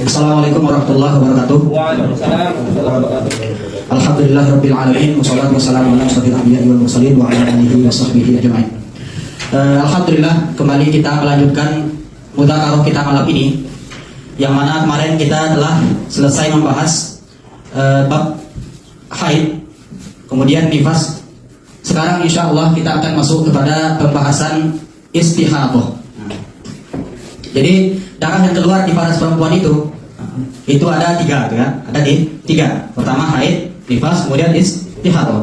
Assalamualaikum warahmatullahi wabarakatuh. Alhamdulillah rabbil alamin wassalatu wassalamu ala asyrofil anbiya'i wal mursalin wa ala alihi wa sahbihi ajma'in. Alhamdulillah, kembali kita melanjutkan mudzakarah kita malam ini, yang mana kemarin kita telah selesai membahas bab haid, kemudian nifas. Sekarang insya Allah kita akan masuk kepada pembahasan istihadah. Jadi darah yang keluar di paras perempuan itu ada tiga, kan? Ada tiga. Pertama haid, nifas, kemudian istihadah.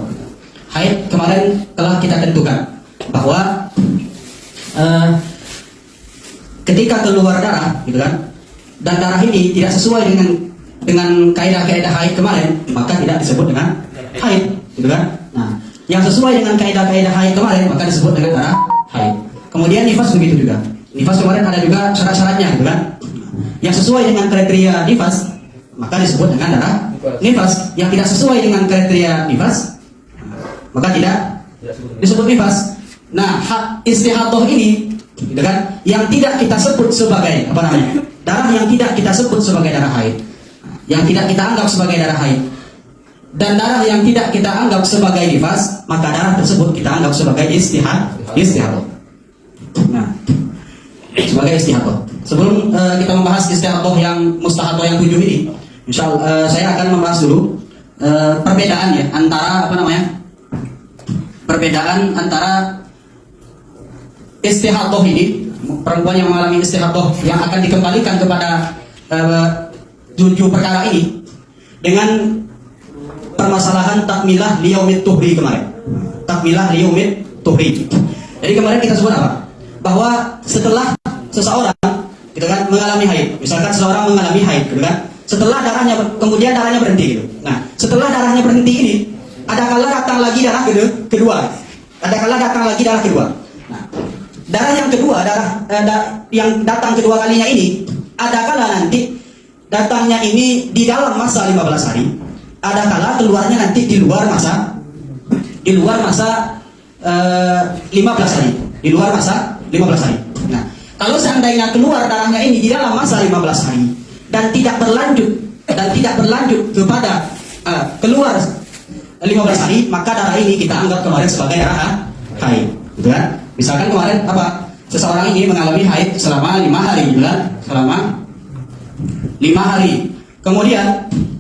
Haid kemarin telah kita tentukan bahwa ketika keluar darah, gitu kan, dan darah ini tidak sesuai dengan kaidah-kaidah haid kemarin, maka tidak disebut dengan haid, gitu kan? Nah, yang sesuai dengan kaidah-kaidah haid kemarin maka disebut dengan darah haid. Kemudian nifas begitu juga. Nifas kemarin ada juga syarat-syaratnya, gitu kan? Yang sesuai dengan kriteria nifas maka disebut dengan darah nifas. Yang tidak sesuai dengan kriteria nifas maka tidak disebut nifas. Nah, istihadah ini, gitu kan, yang tidak kita sebut sebagai darah yang tidak kita sebut sebagai darah haid, yang tidak kita anggap sebagai darah haid, dan darah yang tidak kita anggap sebagai nifas, maka darah tersebut kita anggap sebagai istihadah. Nah, sebagai istihadah. Sebelum kita membahas istihadah yang mustahadah yang 7 ini, insyaallah saya akan membahas dulu perbedaan ya antara perbedaan antara istihadah ini, perempuan yang mengalami istihadah yang akan dikembalikan kepada 7 perkara ini, dengan permasalahan takmilah liyaumit tuhri kemarin. Takmilah liyaumit tuhri. Jadi kemarin kita sebut apa? Bahwa setelah seseorang, gitu kan, mengalami haid, misalkan seseorang mengalami haid, gitu kan, setelah darahnya, kemudian darahnya berhenti, gitu. Nah, setelah darahnya berhenti ini, ada kala datang lagi darah kedua. Ada kala datang lagi darah kedua. Nah, darah yang kedua, yang datang kedua kalinya ini, ada kala nanti datangnya ini di dalam masa 15 hari. Ada kala keluarnya nanti di luar masa 15 hari. Di luar masa 15 hari. Nah, kalau seandainya keluar darahnya ini di dalam masa 15 hari dan tidak berlanjut kepada keluar 15 hari, maka darah ini kita anggap kemarin sebagai darah haid, gitu kan? Misalkan kemarin seseorang ini mengalami haid selama 5 hari, gitu kan? Selama 5 hari. Kemudian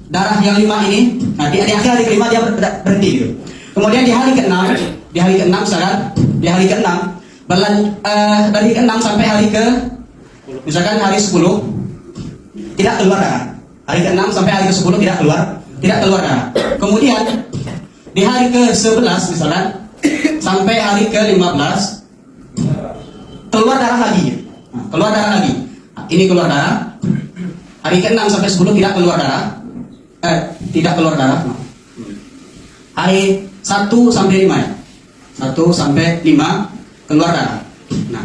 darah yang 5 ini, nah di hari ke-5 dia berhenti, gitu. Kemudian di hari ke-6 sekarang, di hari ke-6 dari ke-6 sampai hari misalkan hari 10 tidak keluar darah. Hari ke-6 sampai hari ke-10 tidak keluar darah. Kemudian di hari ke-11 misalkan sampai hari ke-15 keluar darah lagi. Nah, keluar darah lagi. Nah, ini keluar darah. Hari ke-6 sampai 10 tidak keluar darah. Tidak keluar darah. Hari 1 sampai 5 ya. 1 sampai 5 keluar darah. Nah,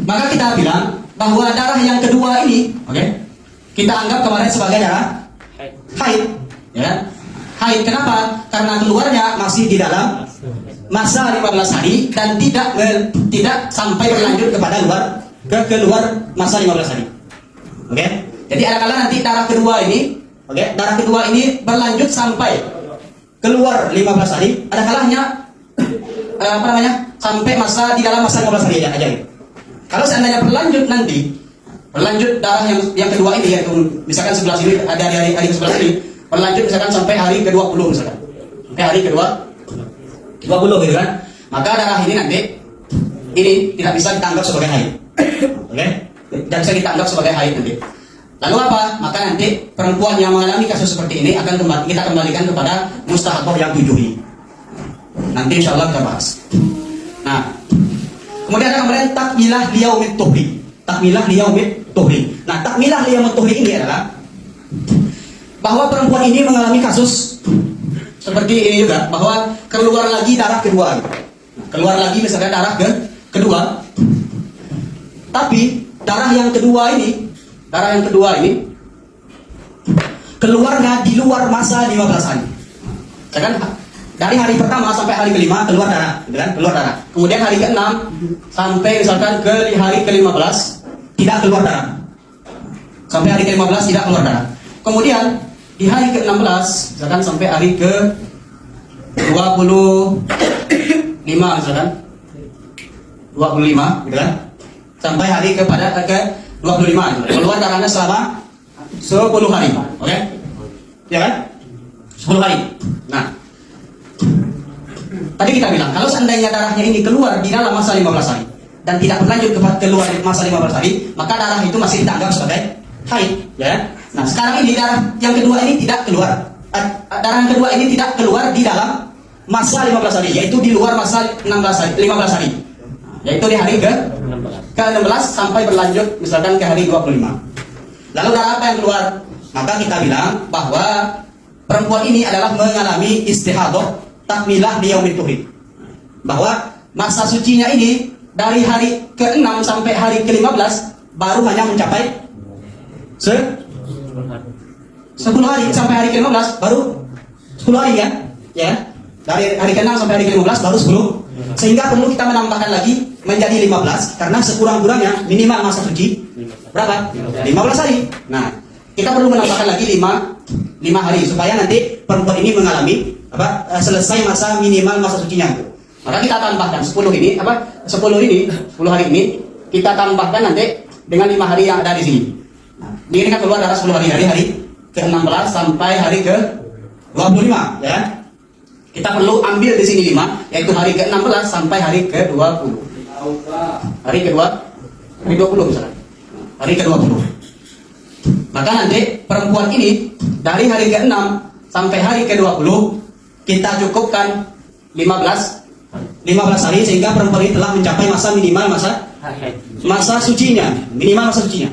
maka kita bilang bahwa darah yang kedua ini, kita anggap kemarin sebagai darah haid, ya. Haid kenapa? Karena keluarnya masih di dalam masa 15 hari dan tidak sampai berlanjut kepada keluar masa 15 hari. Jadi ada kala nanti darah kedua ini, darah kedua ini berlanjut sampai keluar 15 hari, ada kalanya sampai di dalam masa 15 hari aja. Kalau seandainya berlanjut darah yang kedua ini, yaitu misalkan 11 ini, ada hari ke-11 ini berlanjut misalkan sampai hari ke-20 misalkan. Sampai hari ke-20 gitu kan. Maka darah ini nanti ini tidak bisa kita anggap sebagai haid. Tidak bisa kita anggap sebagai haid nanti. Lalu apa? Maka nanti perempuan yang mengalami kasus seperti ini kita kembalikan kepada mustahadah yang 7 ini. Nanti insya Allah kita bahas. Nah, kemudian ada kemarin takmilah liyaumit tuhri. Takmilah liyaumit tuhri. Nah, takmilah liyaumit tuhri ini adalah bahwa perempuan ini mengalami kasus seperti ini juga, bahwa keluar lagi darah kedua. Keluar lagi misalnya darah kedua. Tapi darah yang kedua ini keluarnya di luar masa 15 hari. Misalkan dari hari pertama sampai hari kelima keluar darah, gitu kan? Keluar darah. Kemudian hari ke-6 sampai misalkan ke hari ke-15 tidak keluar darah. Sampai hari ke-15 tidak keluar darah. Kemudian di hari ke-16 misalkan sampai hari ke-25 misalkan 25 gitu kan? Sampai hari kepada ke-25 gitu. Keluar darahnya selama 10 hari. Oke? Ya kan? 10 hari. Nah, tadi kita bilang kalau seandainya darahnya ini keluar di dalam masa 15 hari dan tidak berlanjut keluar di masa 15 hari, maka darah itu masih dianggap sebagai haid, ya. Nah, sekarang ini darah yang kedua ini tidak keluar. Darah yang kedua ini tidak keluar di dalam masa 15 hari, yaitu di luar masa 15 hari. Yaitu di hari ke-16 sampai berlanjut misalkan ke hari 25. Lalu darah apa yang keluar? Maka kita bilang bahwa perempuan ini adalah mengalami istihadah takmilah di yaumit tuhri. Bahwa masa sucinya ini dari hari ke-6 sampai hari ke-15 baru hanya mencapai 10 hari sampai hari ke-15 baru 10 hari ya. Ya. Dari hari ke-6 sampai hari ke-15 baru 10. Sehingga perlu kita menambahkan lagi menjadi 15 karena sekurang-kurangnya minimal masa suci berapa? 15 hari. Nah, kita perlu menambahkan lagi 5 hari supaya nanti perempuan ini mengalami selesai masa minimal masa sucinya itu. Maka kita tambahkan 10 hari ini kita tambahkan nanti dengan 5 hari yang ada di sini. Nah, ini kan keluar darah 10 hari dari hari ke-16 sampai hari ke-25 ya. Kita perlu ambil di sini 5 yaitu hari ke-16 sampai hari ke-20. Hari ke-20 misalnya. Hari ke-20. Maka nanti perempuan ini dari hari ke-6 sampai hari ke-20 kita cukupkan 15 hari sehingga perempuan ini telah mencapai masa minimal masa sucinya, minimal masa sucinya.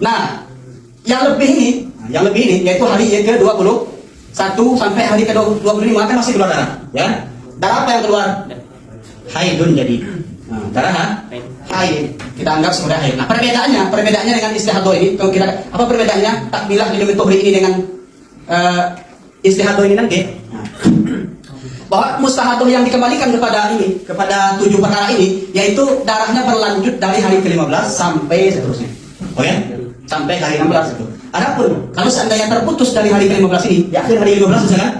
Nah, yang lebih ini yaitu hari ke-21 sampai hari ke-25 kan masih keluar darah, ya. Darah apa yang keluar? Haidun jadi. Nah, darah haid kita anggap sebagai haid. Nah, perbedaannya dengan istihadah ini, kalau kita apa perbedaannya takmilah di yaumit tuhri ini dengan istihadah ini nanti? Nah, bahwa mustahadah yang dikembalikan kepada 7 perkara ini yaitu darahnya berlanjut dari hari ke-15 sampai seterusnya. Oke? Sampai hari 16 itu. Adapun kalau seandainya terputus dari hari ke-15 ini, di akhir hari 15 misalkan,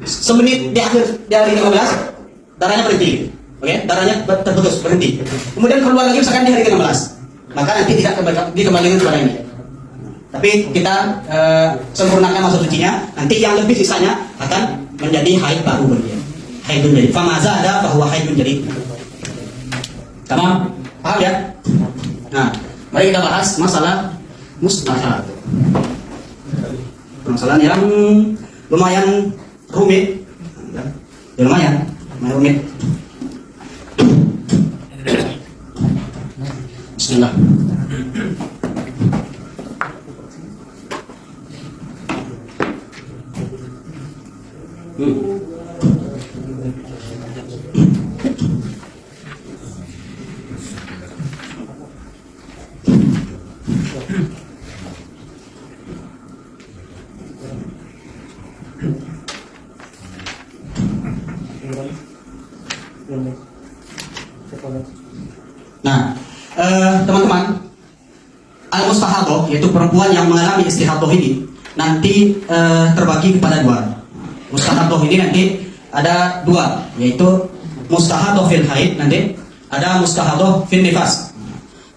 semenit di akhir dari 15 darahnya berhenti. Oke, darahnya terputus, berhenti. Kemudian keluar lagi misalkan di hari ke-16. Maka nanti tidak dikembalikan kepada ini. Tapi kita sempurnakan masa sucinya, nanti yang lebih sisanya akan menjadi haid baru berdia. Haidun jadi. Famaza ada bahwa haidun jadi. Tamam? Paham ya? Nah, mari kita bahas masalah mustahadah. Masalah yang lumayan rumit. Ya, lumayan rumit. Bismillah. Nah, teman-teman, al-mustahadah yaitu perempuan yang mengalami istihadah ini nanti terbagi kepada 2. Mustahadah ini nanti ada 2, yaitu mustahadah fil haid, nanti ada mustahadah fil nifas.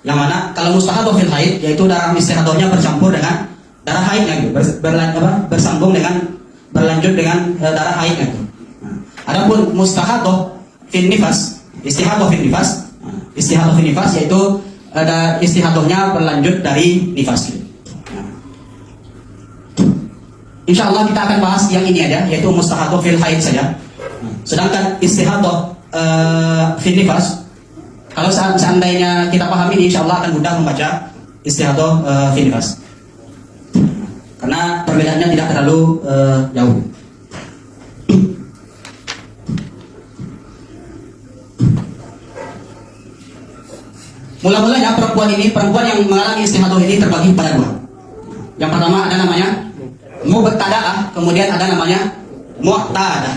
Yang mana kalau mustahadah fil haid yaitu darah istihadahnya bercampur dengan darah haidnya, bersambung dengan berlanjut dengan darah haidnya. Adapun mustahadah fil nifas, istihadah fil nifas, istihadah fil nifas yaitu ada istihadahnya berlanjut dari nifas. Insya Allah kita akan bahas yang ini aja, yaitu mustahadah fil haid saja. Sedangkan istihadah fil nifas, kalau seandainya kita pahami ini, insya Allah akan mudah membaca istihadah fil nifas. Karena perbedaannya tidak terlalu jauh. Mula-mulanya perempuan yang mengalami istihadah ini terbagi pada 2. Yang pertama ada namanya mubtada'ah, kemudian ada namanya mu'tadah.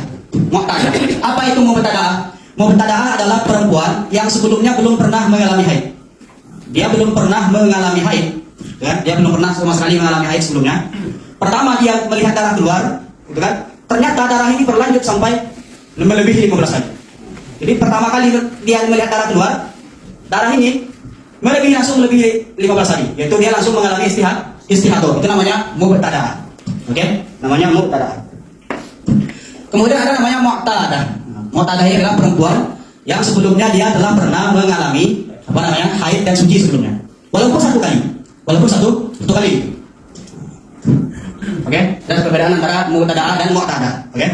Mu'tadah. Apa itu mu'tadah? Mu'tadah adalah perempuan yang sebelumnya belum pernah mengalami haid. Dia belum pernah mengalami haid, ya? Dia belum pernah sama sekali mengalami haid sebelumnya. Pertama dia melihat darah keluar, gitu kan? Ternyata darah ini berlanjut sampai melebihi 15 hari. Jadi pertama kali dia melihat darah keluar, darah ini langsung melebihi 15 hari, yaitu dia langsung mengalami istihadah. Itu namanya mu'tadah. Oke? Namanya mu'tadah. Kemudian ada namanya mu'tadah. Mu'tadah ini adalah perempuan yang sebelumnya dia telah pernah mengalami haid dan suci sebelumnya. Walaupun satu kali. Oke? Dan perbedaan antara mu'tadah dan mu'tadah. Oke?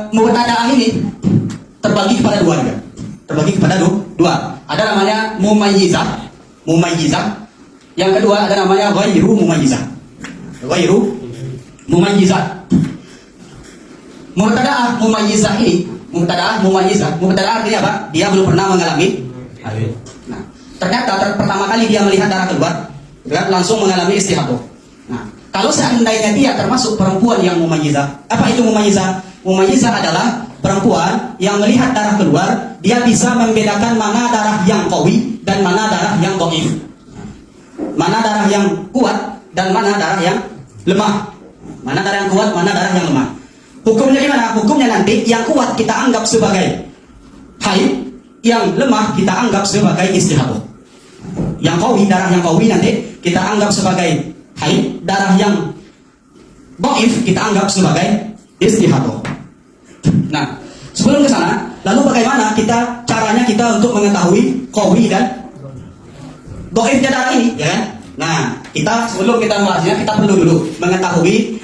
Mu'tadah ini terbagi kepada dua. Ada namanya mumayyizah. Yang kedua ada namanya ghairu mumayyizah. Mu'tadah mumayyizah ini, mu'tadah artinya apa? Dia belum pernah mengalami haid. Nah, ternyata pertama kali dia melihat darah keluar, langsung mengalami istihadah. Nah, kalau seandainya dia termasuk perempuan yang mumayyizah, apa itu mumayyizah? Mumayyizah adalah perempuan yang melihat darah keluar, dia bisa membedakan mana darah yang qawi dan mana darah yang dhaif. Mana darah yang kuat dan mana darah yang lemah. Mana darah yang kuat, mana darah yang lemah. Hukumnya gimana? Hukumnya nanti yang kuat kita anggap sebagai haid, yang lemah kita anggap sebagai istihadah. Darah yang qawi nanti kita anggap sebagai haid, darah yang dhaif kita anggap sebagai istihadah. Nah, sebelum ke sana, lalu bagaimana caranya kita untuk mengetahui qawi dan dhaifnya darah ini, ya kan? Nah, sebelum kita membahasnya, kita perlu dulu mengetahui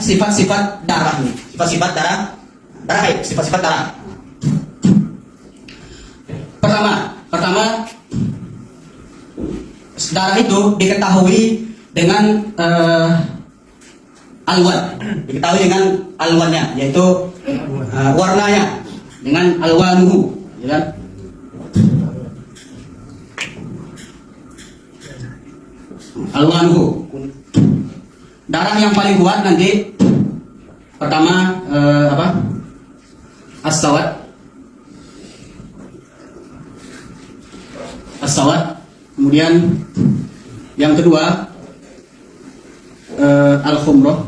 sifat-sifat darah ini. Sifat-sifat darah haid, sifat-sifat darah. Pertama darah itu diketahui dengan alwannya, yaitu warnanya, dengan alwanuhu, ya kan? Alwanuhu. Darah yang paling kuat nanti pertama as-sawad. Kemudian yang kedua al-khumrah.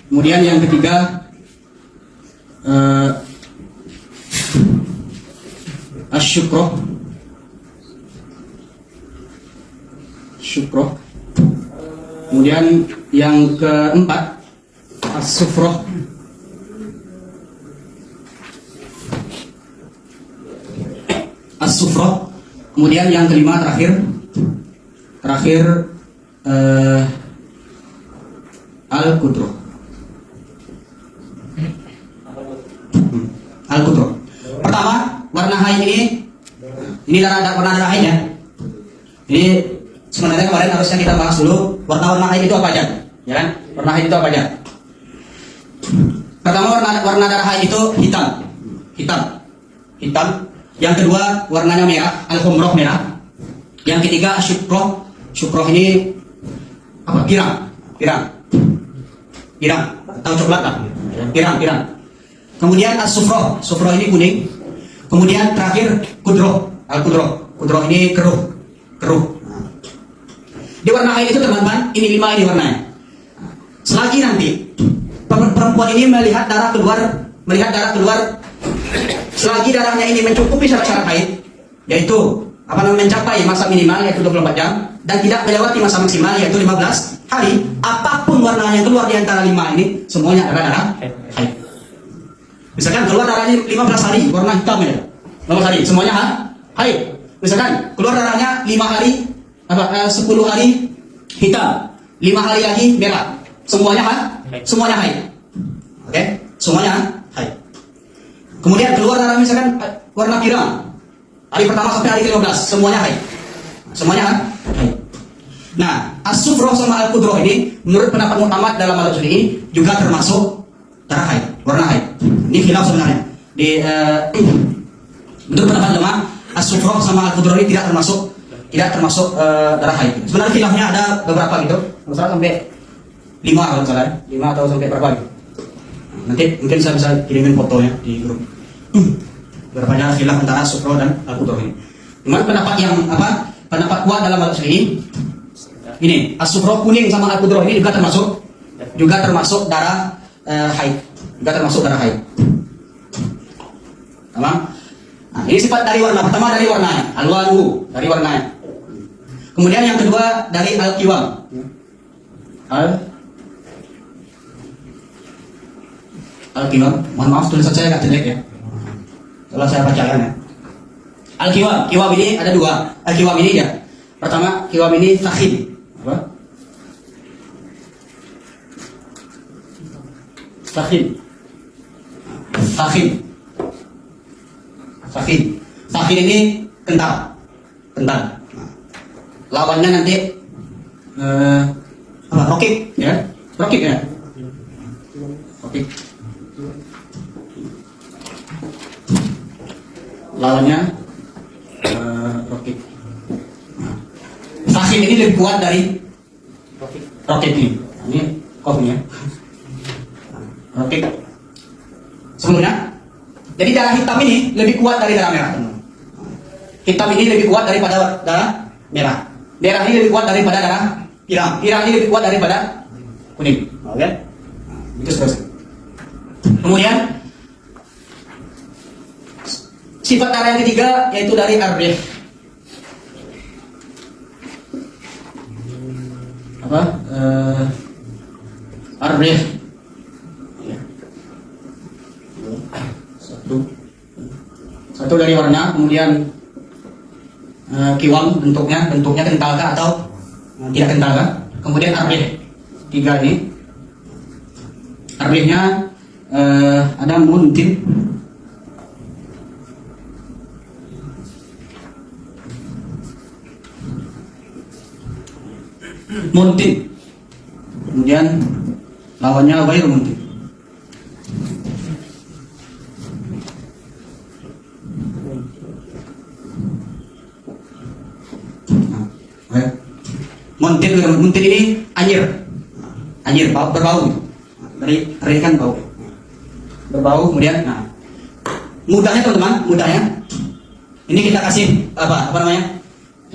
Kemudian yang ketiga asyukroh. Kemudian yang keempat as-sufroh. Kemudian yang kelima terakhir al-qudroh. Pertama, warna haid ini warna darah haid ya. Ini sebenarnya kemarin harusnya kita bahas dulu warna-warna haid itu apa aja, ya kan? Warna haid itu apa aja? Pertama, warna darah haid itu hitam. Yang kedua warnanya merah, al-khumrah merah. Yang ketiga syukroh ini apa? Pirang atau coklat lah. Pirang. Kemudian as-sufroh ini kuning. Kemudian terakhir kudroh ini keruh. Di warna haid itu teman-teman, ini 5 ini warnanya. Selagi nanti perempuan ini melihat darah keluar, selagi darahnya ini mencukupi syarat-syarat haid, yaitu mencapai masa minimal yaitu 24 jam dan tidak melewati masa maksimal yaitu 15 hari, apapun warnanya yang keluar di antara 5 ini semuanya adalah darah haid. Misalkan keluar darahnya 15 hari warna hitam ya, 15 hari semuanya haid. Misalkan keluar darahnya 5 hari 10 hari hitam, 5 hari lagi merah, semuanya haid. Oke? Semuanya haid. Kemudian keluar darah misalkan warna pirang, hari pertama sampai hari ke-15 semuanya haid. Haid. Nah, as-sufroh sama al-qudroh ini menurut pendapat muktamad dalam mazhab ini juga termasuk darah haid, warna haid. Ini khilaf sebenarnya. Menurut pendapat ulama, as-sufroh sama al-qudroh ini tidak termasuk tidak termasuk darah haid. Sebenarnya khilafnya ada beberapa gitu, misalnya sampai 5 kalau salah, 5 atau sampai berapa gitu. Nanti mungkin saya bisa kirimin fotonya di grup. Berapa khilaf antara sufro dan al-qudro ini. Cuman pendapat yang pendapat kuat dalam hal ini as-sufro kuning sama al-qudro ini juga termasuk darah haid, juga termasuk darah haid. Tamam? Nah, ini sifat dari warna. Pertama dari warnanya, alwanu, dari warnanya. Kemudian yang kedua dari al-qiwam. Al-qiwam. Mohon maaf tulisan saya agak jelek ya. Kalau saya bacakan ya. Al-qiwam, qiwam ini ada dua. Al-qiwam ini ya. Pertama, qiwam ini takhim. Apa? Takhim. Takhim. Takhim ini kental. Kental. Lawannya nanti rokik ya. Rokik ya. Rokik. Lawannya rokik. Takhim ini lebih kuat dari rokik ini. Ini kofnya. Rokik. Sebelumnya, jadi darah hitam ini lebih kuat dari darah merah. Hitam ini lebih kuat daripada darah merah. Merah ini lebih kuat daripada darah pirang. Pirang ini lebih kuat daripada kuning. Oke? Itu seterusnya. Kemudian sifat darah yang ketiga yaitu dari ar-rih. Apa? Ar-rih. Satu dari warna, kemudian qiwam bentuknya kental kah atau tidak kental kah? Kemudian ar-rih. 3 ini. Ar-rihnya ada muntin. Muntin. Kemudian lawannya ghairu muntin. Muntin ini anyir, berbau. Dari kan bau, berbau. Kemudian, mudahnya teman-teman, mudahnya. Ini kita kasih apa namanya?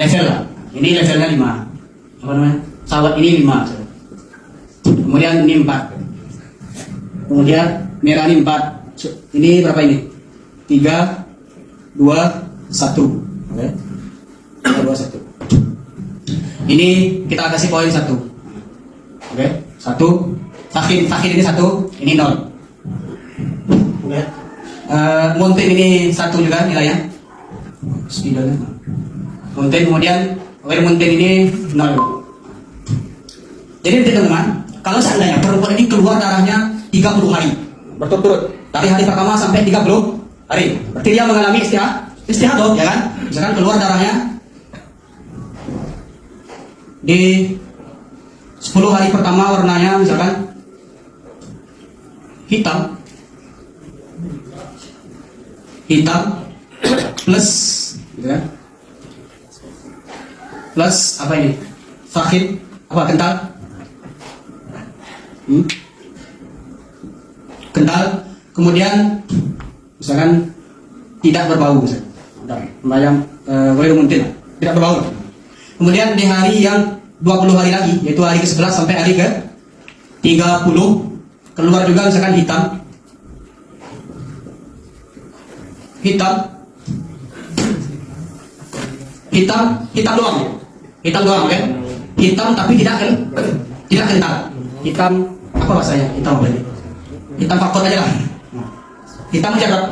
Level lah. Ini levelnya 5. Apa namanya? Sawat ini 5. Kemudian ini 4. Kemudian merah ini 4. Ini berapa ini? 3, 2, 1. Oke. 2, 1. Ini kita kasih poin 1. Oke, 1. Takhim ini 1, ini 0. Oke. Muntin ini 1 juga nilainya. Muntin, kemudian muntin ini 0. Jadi teman-teman, kalau seandainya perempuan ini keluar darahnya 30 hari berturut-turut, dari hari pertama sampai 30 hari, berarti dia mengalami istihadah, ya kan? Misalkan keluar darahnya di 10 hari pertama warnanya misalkan hitam plus gitu kan? Plus apa ini? Fakhid, apa kental? Kental, kemudian misalkan tidak berbau misalkan. Bayang mungkin tidak berbau. Kemudian di hari yang 20 hari lagi, yaitu hari ke-11 sampai hari ke-30, keluar juga misalkan hitam doang kan? Hitam tapi tidak kental. Hitam apa bahasanya? Hitam faktor aja lah. Hitam jerap.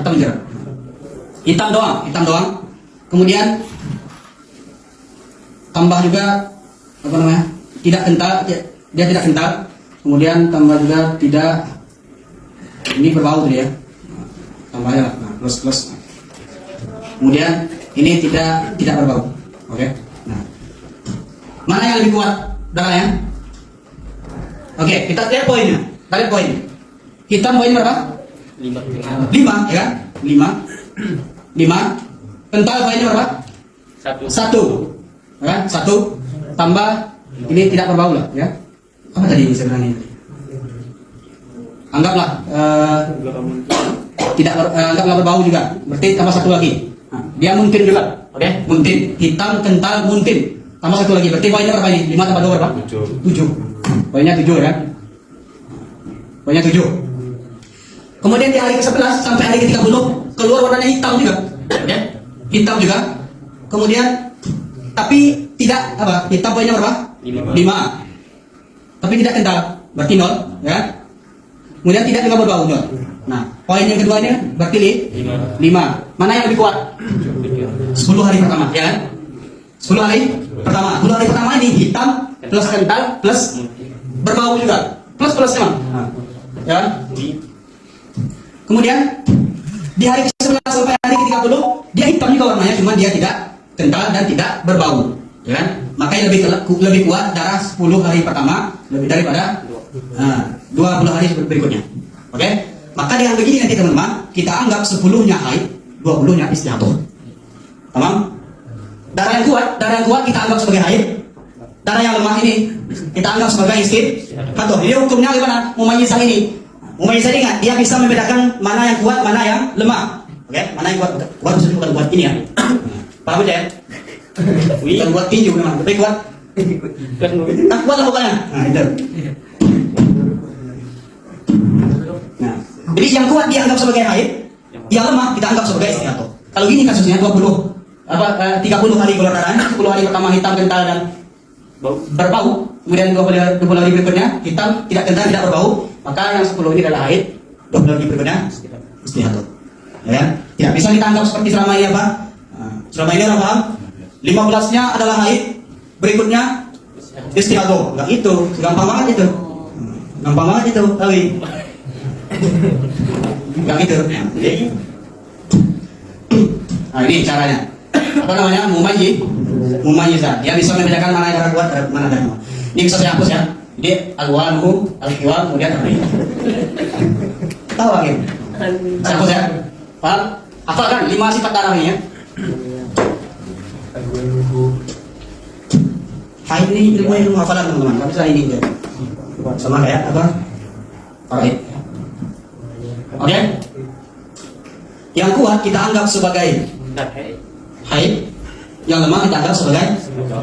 Hitam doang. Kemudian tambah juga apa namanya? Tidak kental, dia tidak kental. Kemudian tambah juga tidak, ini berbau tadi ya. Tambahnya lah, plus. Kemudian ini tidak berbau. Oke. Nah, mana yang lebih kuat darahnya? Oke, kita lihat poinnya. Lihat poin. Hitam poinnya berapa? 5, ya kan? 5. Kental poinnya berapa? 1. kan? 1 tambah ini tidak berbau lah, ya. Apa tadi sebenarnya? Anggaplah anggaplah berbau juga. Berarti tambah 1 lagi. Nah, dia muntin juga, oke? Muntin, hitam, kental, muntin. Tambah 1 lagi. Berarti poinnya berapa ini? 5 tambah 2 berapa? 7. Poinnya 7 ya. Poinnya 7. Kemudian di hari ke-11 sampai hari ke-30 keluar warnanya hitam juga, oke? Hitam juga. Kemudian tapi tidak apa? Hitam poinnya berapa? 5. Tapi tidak kental, berarti 0, ya. Kemudian tidak juga berbau, 0. Nah, poin yang keduanya berarti 5. Mana yang lebih kuat? 10 hari pertama, ya kan? 10 hari pertama. 10 hari pertama ini hitam plus kental plus berbau juga. Plus memang. Ya kan? Kemudian di hari ke-11 sampai hari ke-30 dia hitam juga warnanya, cuma dia tidak kental dan tidak berbau, ya kan? Makanya lebih kuat darah 10 hari pertama lebih daripada 20 hari berikutnya. Oke? Maka dengan begini nanti teman-teman, kita anggap 10-nya haid, 20-nya istihadah. Tamam? Darah yang kuat kita anggap sebagai haid. Darah yang lemah ini kita anggap sebagai istihadah. Jadi hukumnya gimana? Mumayyizah ini. Mumayyizah ini dia bisa membedakan mana yang kuat, mana yang lemah. Oke? Mana yang kuat? Kuat maksudnya bukan kuat ini ya. Paham aja ya? Bukan kuat tinju memang, tapi kuat. Tak kuat lah pokoknya. Nah, itu. Nah, jadi yang kuat dianggap sebagai haid, yang lemah kita anggap sebagai istihadah. Kalau gini kasusnya 30 hari keluar darah, 10 hari pertama hitam kental dan berbau, kemudian 20 hari berikutnya hitam tidak kental tidak berbau, maka yang 10 ini adalah haid, 20 hari berikutnya istihadah. Ya, tidak bisa kita anggap seperti selama ini apa? Selama ini orang paham? 15-nya adalah haid, berikutnya istihadah. Enggak itu, gampang banget itu. Gampang banget itu, tahu? Enggak gitu. Nah, ini caranya. Apa namanya? Mumayyizah. Dia bisa membedakan mana darah kuat dan mana darah lemah. Ini bisa saya hapus ya. Jadi al-wanu, al-qiwam, kemudian apa ini? Tahu lagi? Saya hapus ya. Paham? Hafal kan 5 sifat darah ini ya. Haid ini ilmu hafalan teman-teman. Tapi saya ini sama kayak apa? Faraid. Oke? Yang kuat kita anggap sebagai haid, yang lemah kita anggap sebagai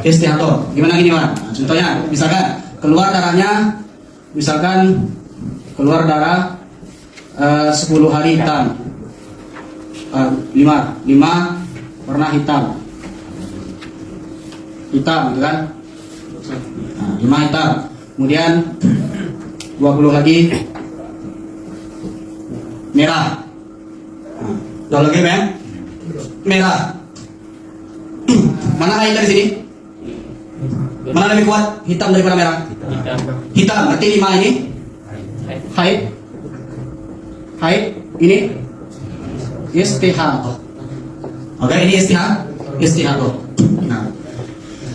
istihadah. Gimana gini, Pak? Contohnya, misalkan keluar darahnya, keluar darah 10 hari hitam, 5 warna hitam, gitu kan? 5 hitam, kemudian 20 lagi merah. Nah, lagi merah. Mana haid dari sini? Mana lebih kuat? Hitam daripada merah? Hitam. Berarti 5 ini haid ini istihadah. Oke, ini istihadah. Nah,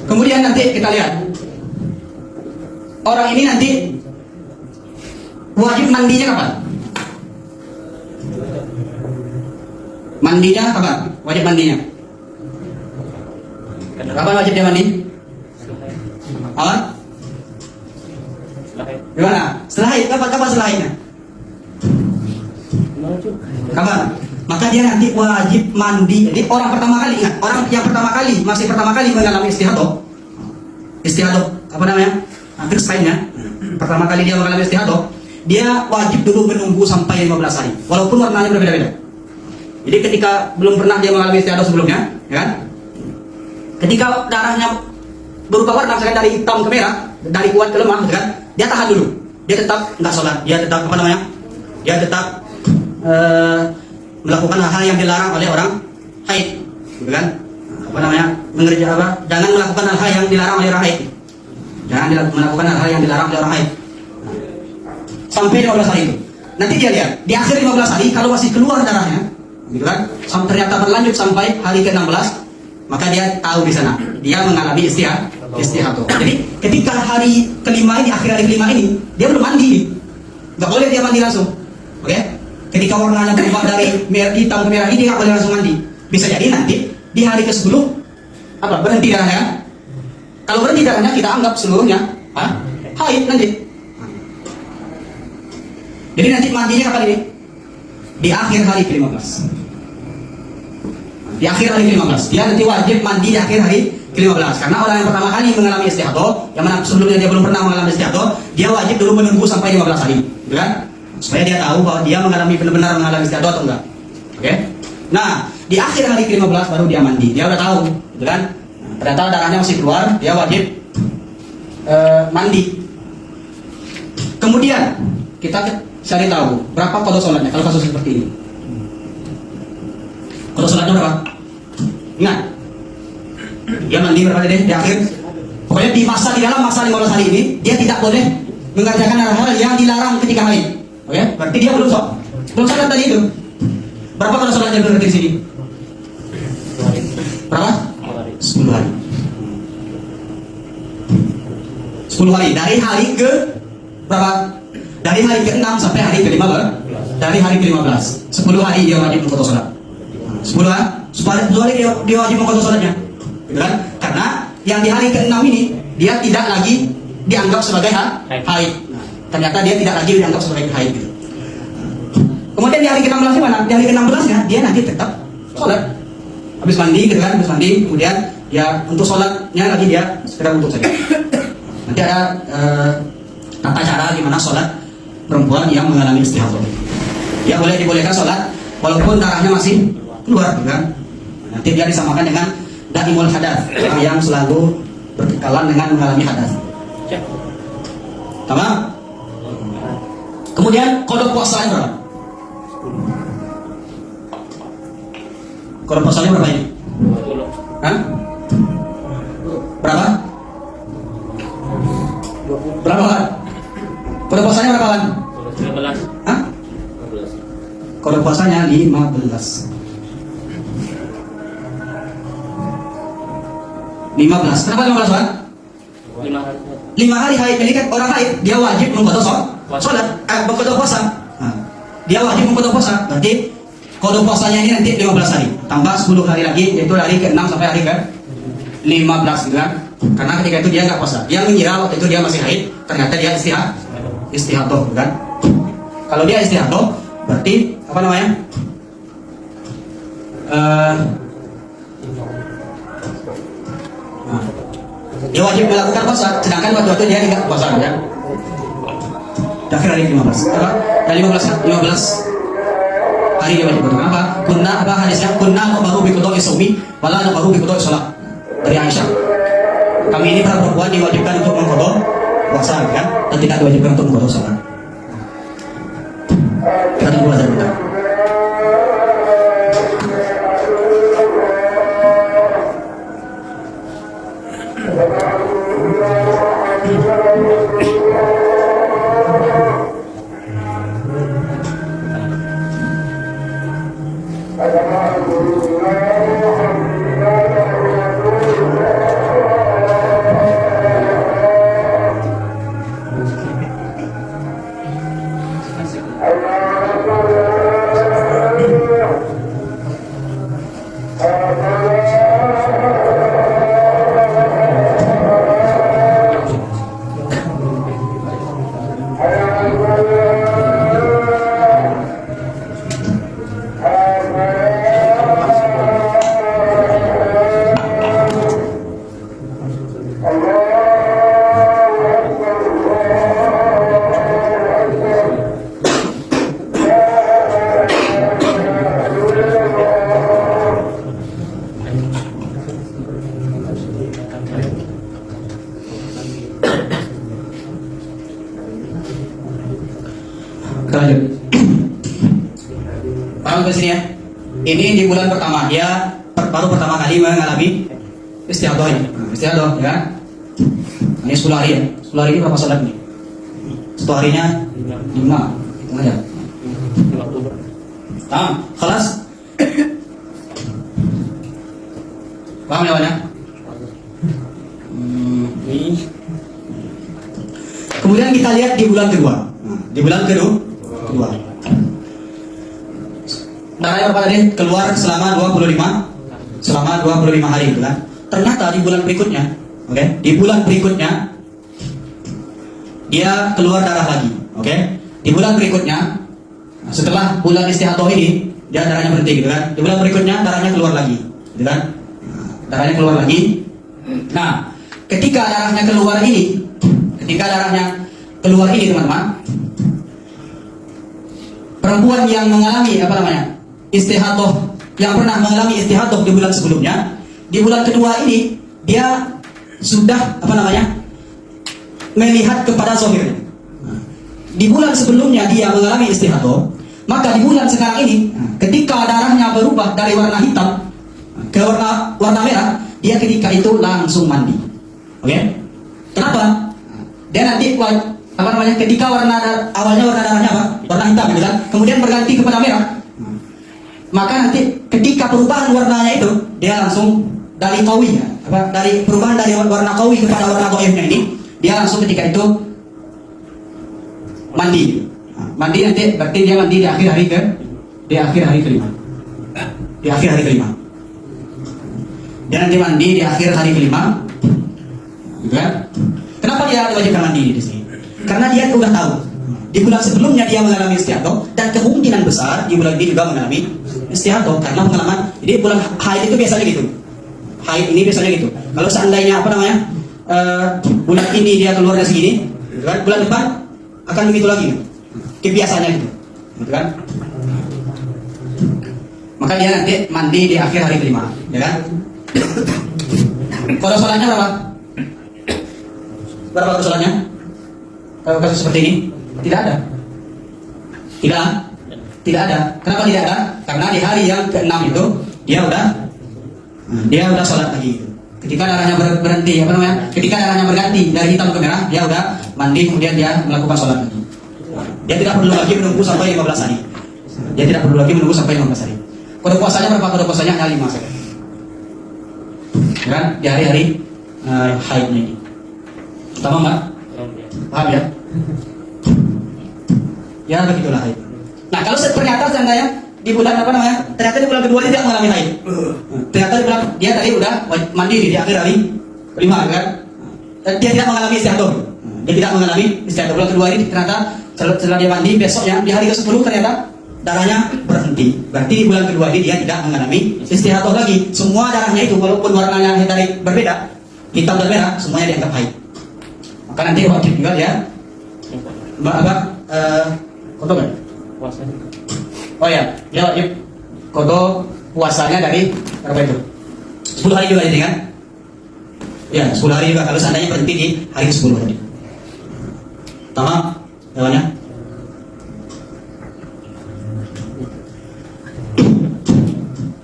kemudian nanti kita lihat orang ini nanti wajib mandinya kapan? Mandinya kapan? Wajib mandinya. Kapan wajib dia mandi? Apa? Gimana? Setelah haid. Kapan setelah haidnya? Kapan? Maka dia nanti wajib mandi. Jadi orang pertama kali, ingat, orang yang masih pertama kali mengalami istihadah, apa namanya? First time-nya. Pertama kali dia mengalami istihadah, dia wajib dulu menunggu sampai 15 hari. Walaupun warnanya berbeda-beda. Jadi ketika belum pernah dia mengalami istihadah sebelumnya, ya kan? Ketika darahnya berubah warna, misalkan dari hitam ke merah, dari kuat ke lemah, kan? Dia tahan dulu. Dia tetap nggak sholat. Dia tetap apa namanya? Dia tetap melakukan hal-hal yang dilarang oleh orang haid, gitu kan? Apa namanya? Mengerja apa? Jangan melakukan hal-hal yang dilarang oleh orang haid. Jangan melakukan hal-hal yang dilarang oleh orang haid. Sampai 15 hari itu. Nanti dia lihat di akhir 15 hari kalau masih keluar darahnya, gitu kan? Ternyata berlanjut sampai hari ke-16. Maka dia tahu di sana dia mengalami istihadah. Jadi ketika hari kelima ini, akhir hari kelima ini, dia belum mandi, nggak boleh dia mandi langsung. Oke? Ketika warnanya berubah dari hitam ke merah ini, nggak boleh langsung mandi. Bisa jadi nanti di hari ke-10 apa berhenti darahnya, Kalau berhenti darahnya kita anggap seluruhnya haid nanti. Jadi nanti mandinya kapan ini? Di akhir hari ke-15. Di akhir hari ke-15. Dia nanti wajib mandi di akhir hari ke-15. Karena orang yang pertama kali mengalami istihadah, yang mana sebelumnya dia belum pernah mengalami istihadah, dia wajib dulu menunggu sampai 15 hari, gitu kan? Supaya dia tahu bahwa dia mengalami benar-benar mengalami istihadah atau enggak. Oke? Nah, di akhir hari ke-15 baru dia mandi. Dia udah tahu, gitu kan? Nah, ternyata darahnya masih keluar, dia wajib mandi. Kemudian kita cari tahu berapa qada sholatnya kalau kasus seperti ini. Qada sholatnya berapa? Ingat, dia mandi berapa deh di akhir? Pokoknya di dalam masa 15 hari ini dia tidak boleh mengerjakan hal-hal yang dilarang ketika haid. Oke? Berarti dia belum sholat tadi itu. Berapa qada sholatnya berarti di sini? Berapa? 10 hari. 10 hari dari hari ke berapa? Dari hari ke-6 sampai hari ke-15. Dari hari ke-15 10 hari dia wajib mengqadha salat. 10 hari dia wajib mengqadha salatnya. Gitu kan? Karena yang di hari ke-6 ini dia tidak lagi dianggap sebagai haid. Ternyata dia tidak lagi dianggap sebagai haid gitu. Kemudian di hari ke-16 gimana? Di hari ke-16 nya dia nanti tetap salat. Habis mandi gitu kan, habis mandi kemudian ya untuk salatnya lagi dia sekedar untuk saja. Nanti ada tata cara gimana sholat perempuan yang mengalami istihadah. Dia boleh dibolehkan sholat walaupun darahnya masih keluar, kan? Nanti dia disamakan dengan daimul hadas, orang yang selalu berkekalan dengan mengalami hadas. Tamam? Kemudian qada puasanya berapa? Qada puasanya berapa ini? Hah? Berapa? Berapa kan? Qada puasanya berapa kan? 15. Hah? 15. Qada puasanya 15. 15. Kenapa 15 kan? 5 hari haid. Jadi kan orang haid dia wajib mengqadha salat, mengqadha puasa. Nah, dia wajib mengqadha puasa. Berarti qada puasanya ini nanti 15 hari. Tambah 10 hari lagi yaitu dari ke-6 sampai hari ke-15 gitu kan. Karena ketika itu dia nggak puasa, dia mengira waktu itu dia masih haid, ternyata dia istihadah, kan? Kalau dia istihadah, berarti apa namanya? Dia wajib melakukan puasa, sedangkan waktu itu dia tidak puasa, ya. Akhir hari 15, apa? Dari 15 hari dia wajib puasa. Kenapa? Kunna apa hadisnya? Kunna baru biqada'i shaumi, wala baru biqada'i shalat. Dari Aisyah. Kami ini para perempuan diwajibkan untuk mengqadha puasa, kan? Dan tidak diwajibkan untuk mengqadha salat. Kita tunggu azan bentar. Lanjut. Paham ke sini ya? Ini di bulan pertama dia baru pertama kali mengalami istihadah ini. Istihadah, ya. Ini 10 hari ya. 10 hari ini berapa salat nih? 1 harinya 5. Hitung aja. 5 Oktober. Kelas. Paham ya, Wan? Kemudian kita lihat di bulan kedua. Di bulan kedua. Darahnya berapa tadi? Keluar selama 25 hari, gitu kan? Ternyata di bulan berikutnya Oke, di bulan berikutnya dia keluar darah lagi. Oke, di bulan berikutnya setelah bulan istihadah ini dia darahnya berhenti gitu kan. Di bulan berikutnya darahnya keluar lagi, gitu kan? Darahnya keluar lagi. Nah, ketika darahnya keluar ini, teman-teman, perempuan yang mengalami istihadah, yang pernah mengalami istihadah di bulan sebelumnya, di bulan kedua ini dia sudah melihat kepada zahirnya. Di bulan sebelumnya dia mengalami istihadah, maka di bulan sekarang ini ketika darahnya berubah dari warna hitam ke warna merah, dia ketika itu langsung mandi. Oke? Kenapa? Dia nanti ketika awalnya warna darahnya warna hitam gitu kan, kemudian berganti kepada merah. Maka nanti ketika perubahan warnanya itu dia langsung dari qawi dari perubahan dari warna qawi kepada warna dhaifnya ini, dia langsung ketika itu mandi. Mandi nanti berarti dia mandi di akhir hari kelima. Dia nanti mandi di akhir hari kelima. Gitu kan? Kenapa dia diwajibkan mandi di sini? Karena dia sudah tahu di bulan sebelumnya dia mengalami istihadah, dan kemungkinan besar di bulan ini juga mengalami istihadah karena pengalaman. Jadi bulan haid itu biasanya gitu. Haid ini biasanya gitu. Kalau seandainya bulan ini dia keluarnya segini, gitu kan? Bulan depan akan begitu lagi. Kebiasaannya gitu. Gitu kan? Maka dia nanti mandi di akhir hari kelima, ya kan? Kalau sholatnya berapa? Berapa sholatnya? Kalau kasus seperti ini tidak ada. Tidak ada. Kenapa tidak ada? Karena di hari yang ke-6 itu dia udah sholat lagi. Ketika darahnya berhenti, ketika darahnya berganti dari hitam ke merah, dia udah mandi, kemudian dia melakukan sholat lagi. Dia tidak perlu lagi menunggu sampai 15 hari. Kode puasanya berapa? Kode puasanya hanya 5 saja. Kan? Di hari-hari haid ini. Paham nggak? Paham ya? Ya begitulah haid. Nah, kalau ternyata seandainya di bulan ternyata di bulan kedua dia tidak mengalami haid. Ternyata di bulan dia tadi udah mandiri di akhir hari kelima kan? Dia tidak mengalami istihadah. Bulan kedua ini ternyata setelah dia mandi besoknya di hari ke-10 ternyata darahnya berhenti. Berarti di bulan kedua ini dia tidak mengalami istihadah lagi. Semua darahnya itu walaupun warnanya dari berbeda, hitam dan merah, semuanya dianggap haid. Maka nanti wajib juga dia kodok kan? Puasanya. Oh ya, dia wajib kodok puasanya dari berapa itu? 10 hari juga ini kan? Ya, 10 hari juga kalau seandainya berhenti di hari ke-10 tadi. Tamam, jawabannya.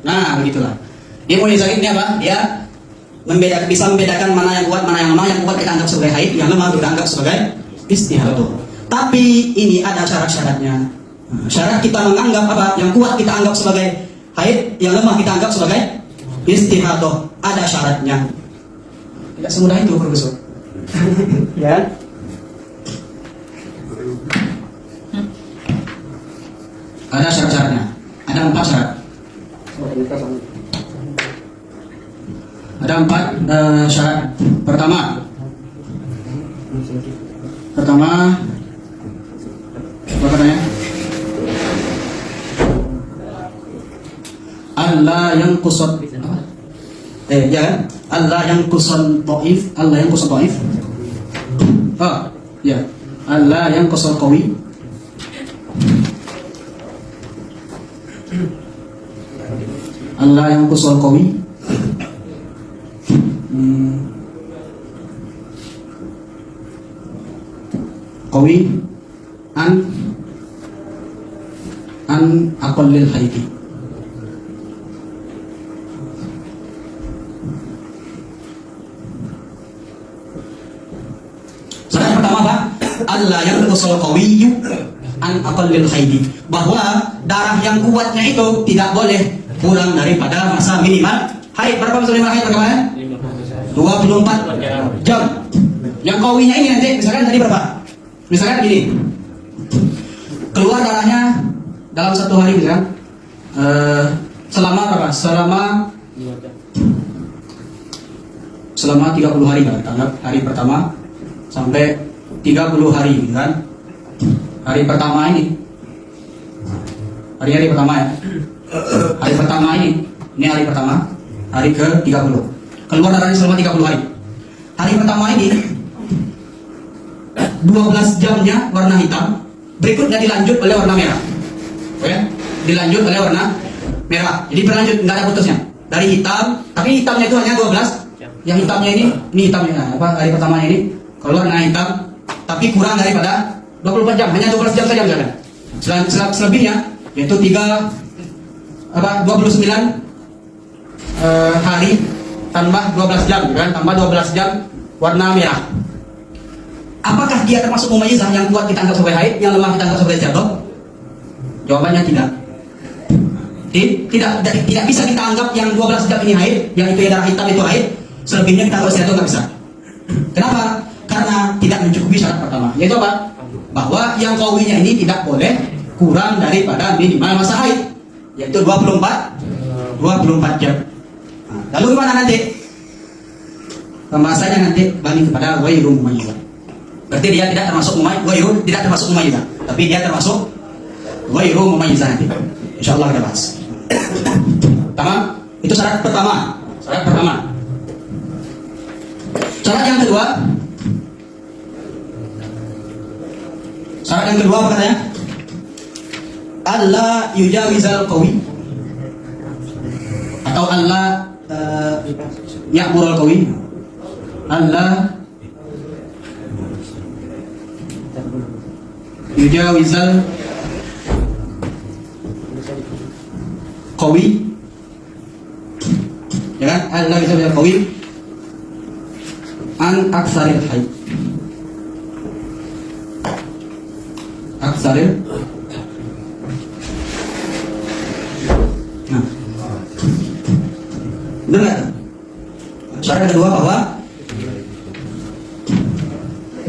Nah, begitulah. Dia mulai sakit ini apa? Dia bisa membedakan mana yang kuat, mana yang lemah. Yang kuat kita anggap sebagai haid, yang lemah kita anggap sebagai istihadah. Tapi ini ada syarat-syaratnya. Syarat kita menganggap yang kuat kita anggap sebagai haid, yang lemah kita anggap sebagai istihadah. Ada syaratnya. Tidak semudah itu, Profesor. Ya. Ada syarat-syaratnya. Ada 4 syarat. Ada 4 syarat. Pertama, apa katanya? Allah yang kusut. Ya kan? Allah yang kusut dhaif. Oh, ya. Allah yang kusut qawi. Allah yang kusut qawi. Qawi an aqallil haidi. Syarat pertama apa? Allah yang kusut qawiyyu an aqallil haidi, bahwa darah yang kuatnya itu tidak boleh kurang daripada masa minimal haid. Berapa masa minimal haid bagaimana? 24 jam. Yang qawinya ini nanti misalkan tadi berapa? Misalkan gini, keluar darahnya dalam 1 hari misalkan selama berapa? Selama selama 30 hari kan, anggap hari pertama sampai 30 hari kan. Hari pertama ini, hari pertama ya, hari pertama ini hari pertama, hari ke-30, keluar darahnya selama 30 hari. Hari pertama ini 12 jamnya warna hitam, berikutnya dilanjut oleh warna merah. Oke, dilanjut oleh warna merah. Jadi berlanjut, nggak ada putusnya. Dari hitam, tapi hitamnya itu hanya 12. Yang hitamnya ini hitamnya apa? Hari pertamanya ini keluar warna hitam, tapi kurang daripada 24 jam, hanya 12 jam saja misalkan. Selebihnya yaitu 29 hari tambah 12 jam kan, tambah 12 jam warna merah. Apakah dia termasuk mumayyizah yang kuat kita anggap sebagai haid, yang lemah kita anggap sebagai istihadah? Jawabannya tidak. Tidak bisa kita anggap yang 12 jam ini haid, yang itu darah hitam itu haid, selebihnya kita anggap istihadah, nggak bisa. Kenapa? Karena tidak mencukupi syarat pertama, yaitu apa? Bahwa yang qawinya ini tidak boleh kurang daripada minimal masa haid, yaitu 24 jam. Nah, lalu gimana nanti? Pembahasannya nanti balik kepada ghairu mumayyizah. Berarti dia tidak termasuk mumayyizah, tapi dia termasuk ghairu mumayyizah nanti. Insyaallah kita bahas. Tamam? Itu syarat pertama. Syarat yang kedua. Syarat yang kedua apa katanya? Allah yujawizal qawi, atau Allah ya'murul qawi. Allah yujawizal qawi, ya kan? Allah yujawizal qawi an aksaril haid, aksaril. Nah, dengar. Syarat kedua bahwa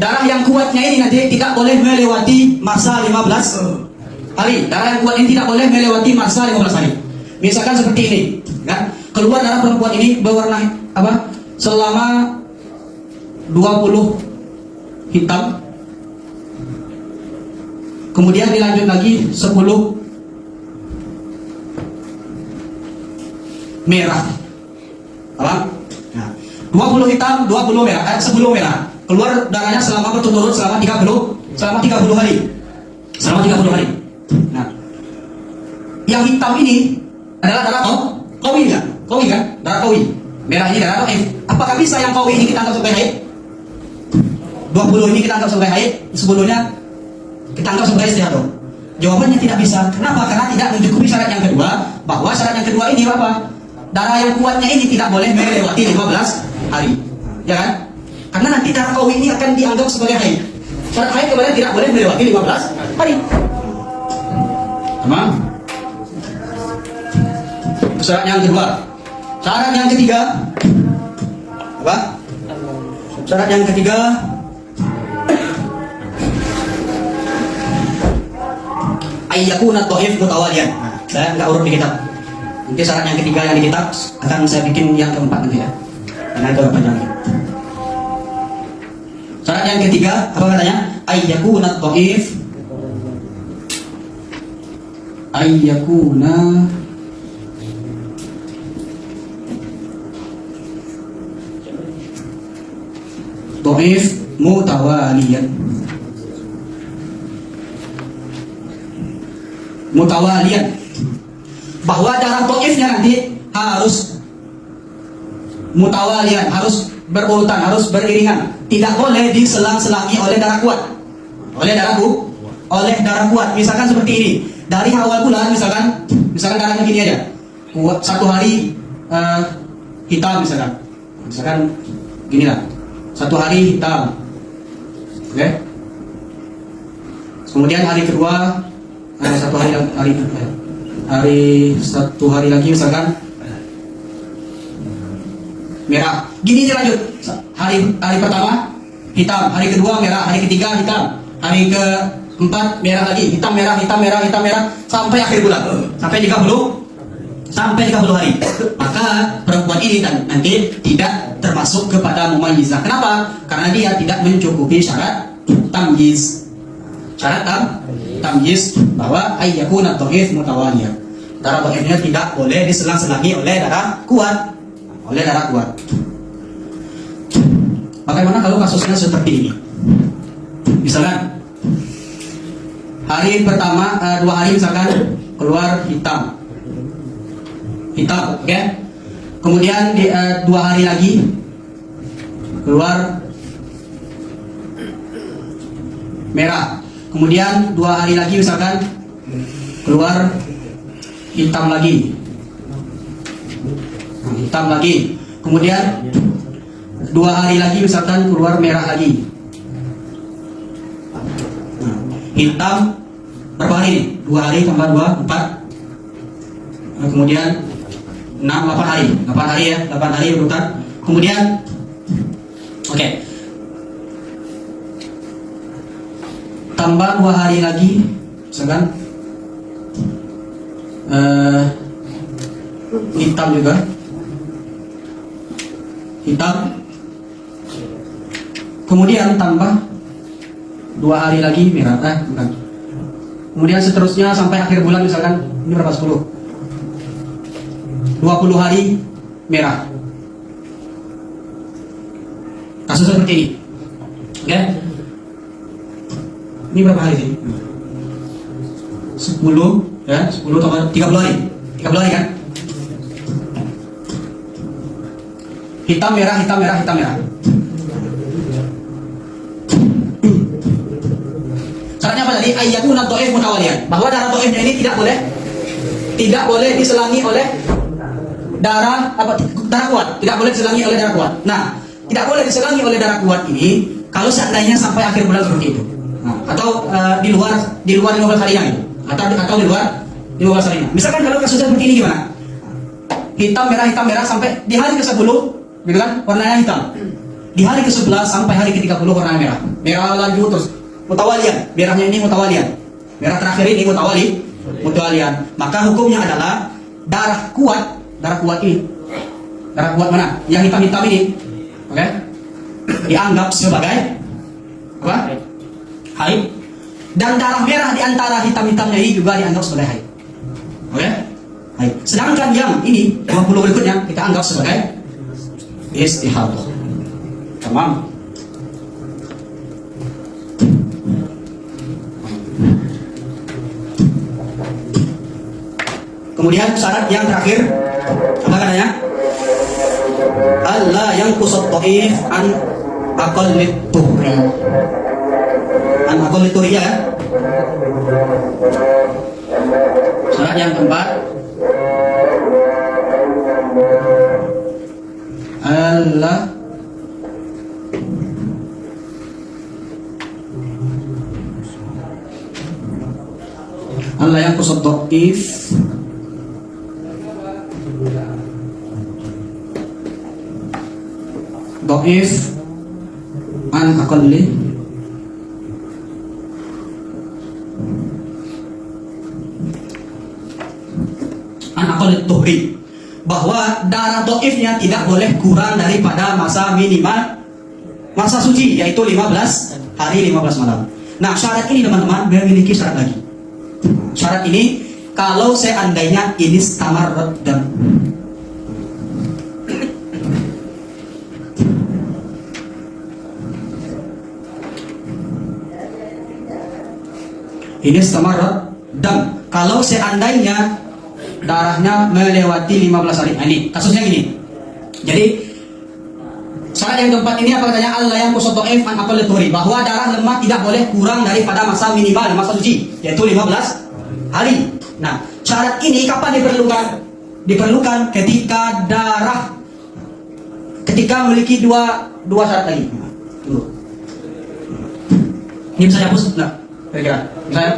darah yang kuatnya ini nanti tidak boleh melewati masa 15 hari. Darah yang kuat ini tidak boleh melewati masa 15 hari. Misalkan seperti ini, kan? Keluar darah perempuan ini berwarna apa? Selama 20 hitam. Kemudian dilanjut lagi 10 merah. Paham? Nah, 20 hitam, 20 merah, 10 merah. Keluar darahnya selama berturut-turut selama 30 hari. Selama 30 hari. Nah, yang hitam ini adalah darah qawi kan? Qawi kan? Darah qawi. Merah ini darah dhaif. Apakah bisa yang qawi ini kita anggap sebagai haid? 20 ini kita anggap sebagai haid, sebelumnya kita anggap sebagai istihadah. Jawabannya tidak bisa. Kenapa? Karena tidak mencukupi syarat yang kedua, bahwa syarat yang kedua ini apa? Darah yang kuatnya ini tidak boleh melewati 15 hari. Ya kan? Karena nanti darah qawi ini akan dianggap sebagai haid. Syarat haid kemudian tidak boleh melewati 15 hari. Tamam? Syarat yang kedua. Syarat yang ketiga apa? Syarat yang ketiga ayyakuna dhaif mutawalian. Nah, saya enggak urut di kitab. Nanti syarat yang ketiga yang di kitab akan saya bikin yang keempat nanti ya. Karena itu agak panjang. Syarat yang ketiga apa katanya? Ayyakuna dhaif, ayyakuna dhaif mutawalian. Mutawalian, bahwa darah dhaifnya nanti harus mutawalian, harus berurutan, harus beriringan, tidak boleh diselang-selangi oleh darah kuat, oleh darah kuat. Misalkan seperti ini, dari awal bulan misalkan darahnya gini aja, satu hari hitam misalkan gini lah, satu hari hitam, oke? Kemudian hari kedua satu hari lagi misalkan merah. Gini aja lanjut. Hari pertama hitam, hari kedua merah, hari ketiga hitam, hari keempat merah lagi, hitam merah, sampai akhir bulan, sampai 30 sampai 30 hari, maka perempuan ini nanti tidak termasuk kepada mumayyizah. Kenapa? Karena dia tidak mencukupi syarat tamyiz. Syarat tamyiz bahwa ayyakuna dhaif mutawaliyan. Darah dhaifnya tidak boleh diselang-selangi oleh darah kuat. Bagaimana kalau kasusnya seperti ini? Misalkan hari pertama 2 hari misalkan keluar hitam, oke? Kemudian di 2 hari lagi keluar merah. Kemudian 2 hari lagi misalkan keluar hitam lagi. Kemudian 2 hari lagi misalkan keluar merah lagi. Hitam berapa hari? 2 hari tambah 2, 4. Kemudian 6, 8 hari. 8 hari ya, 8 hari berurutan. Kemudian oke. Tambah 2 hari lagi misalkan hitam juga. Kemudian tambah 2 hari lagi merah, bukan. Kemudian seterusnya sampai akhir bulan misalkan ini berapa, 10, 20 hari merah. Kasus seperti ini, oke? Ini berapa hari sih? 10 ya, 10 tambah 30 hari, 30 hari kan? Hitam merah. Syaratnya apa tadi? Ayyakuna dhaif mutawaliyan. Bahwa darah dhaifnya ini tidak boleh diselangi oleh darah kuat. Tidak boleh diselangi oleh darah kuat. Nah, tidak boleh diselangi oleh darah kuat ini kalau seandainya sampai akhir bulan seperti itu. Nah, atau di luar 15 harinya gitu. Atau di luar 15 harinya. Misalkan kalau kasusnya seperti ini gimana? Hitam merah sampai di hari ke-10, gitu kan? Warnanya hitam. Di hari ke-11 sampai hari ke-30 warnanya merah. Merah lanjut terus mutawalian. Merahnya ini mutawalian. Merah terakhir ini mutawalian. Maka hukumnya adalah darah kuat ini. Darah kuat mana? Yang hitam-hitam ini. Oke? Dianggap sebagai apa? Haid. Dan darah merah di antara hitam-hitamnya ini juga dianggap sebagai haid. Oke? Haid. Sedangkan yang ini 20 berikutnya kita anggap sebagai istihadah. Tamam. Kemudian syarat yang terakhir apa katanya? Allah yang kusut dhaif an aqallit tuhri. An aqallit tuhri ya. Syarat yang keempat, Allah yang kusut dhaif an aqalli tuhri, bahwa darah dhaifnya tidak boleh kurang daripada masa suci, yaitu 15 hari 15 malam. Nah, syarat ini teman-teman memiliki syarat lagi. Syarat ini kalau seandainya ini stamarrat dam. Ini stamarrat dam. Kalau seandainya darahnya melewati 15 hari. Nah, ini kasusnya gini. Jadi syarat yang keempat ini apa katanya? Allah yang kusut dhaif an aqallit tuhri, bahwa darah lemah tidak boleh kurang daripada masa minimal, masa suci, yaitu 15 hari. Nah, syarat ini kapan diperlukan? Ketika memiliki dua syarat lagi. Ini bisa dihapus enggak? Kira-kira. Misalnya,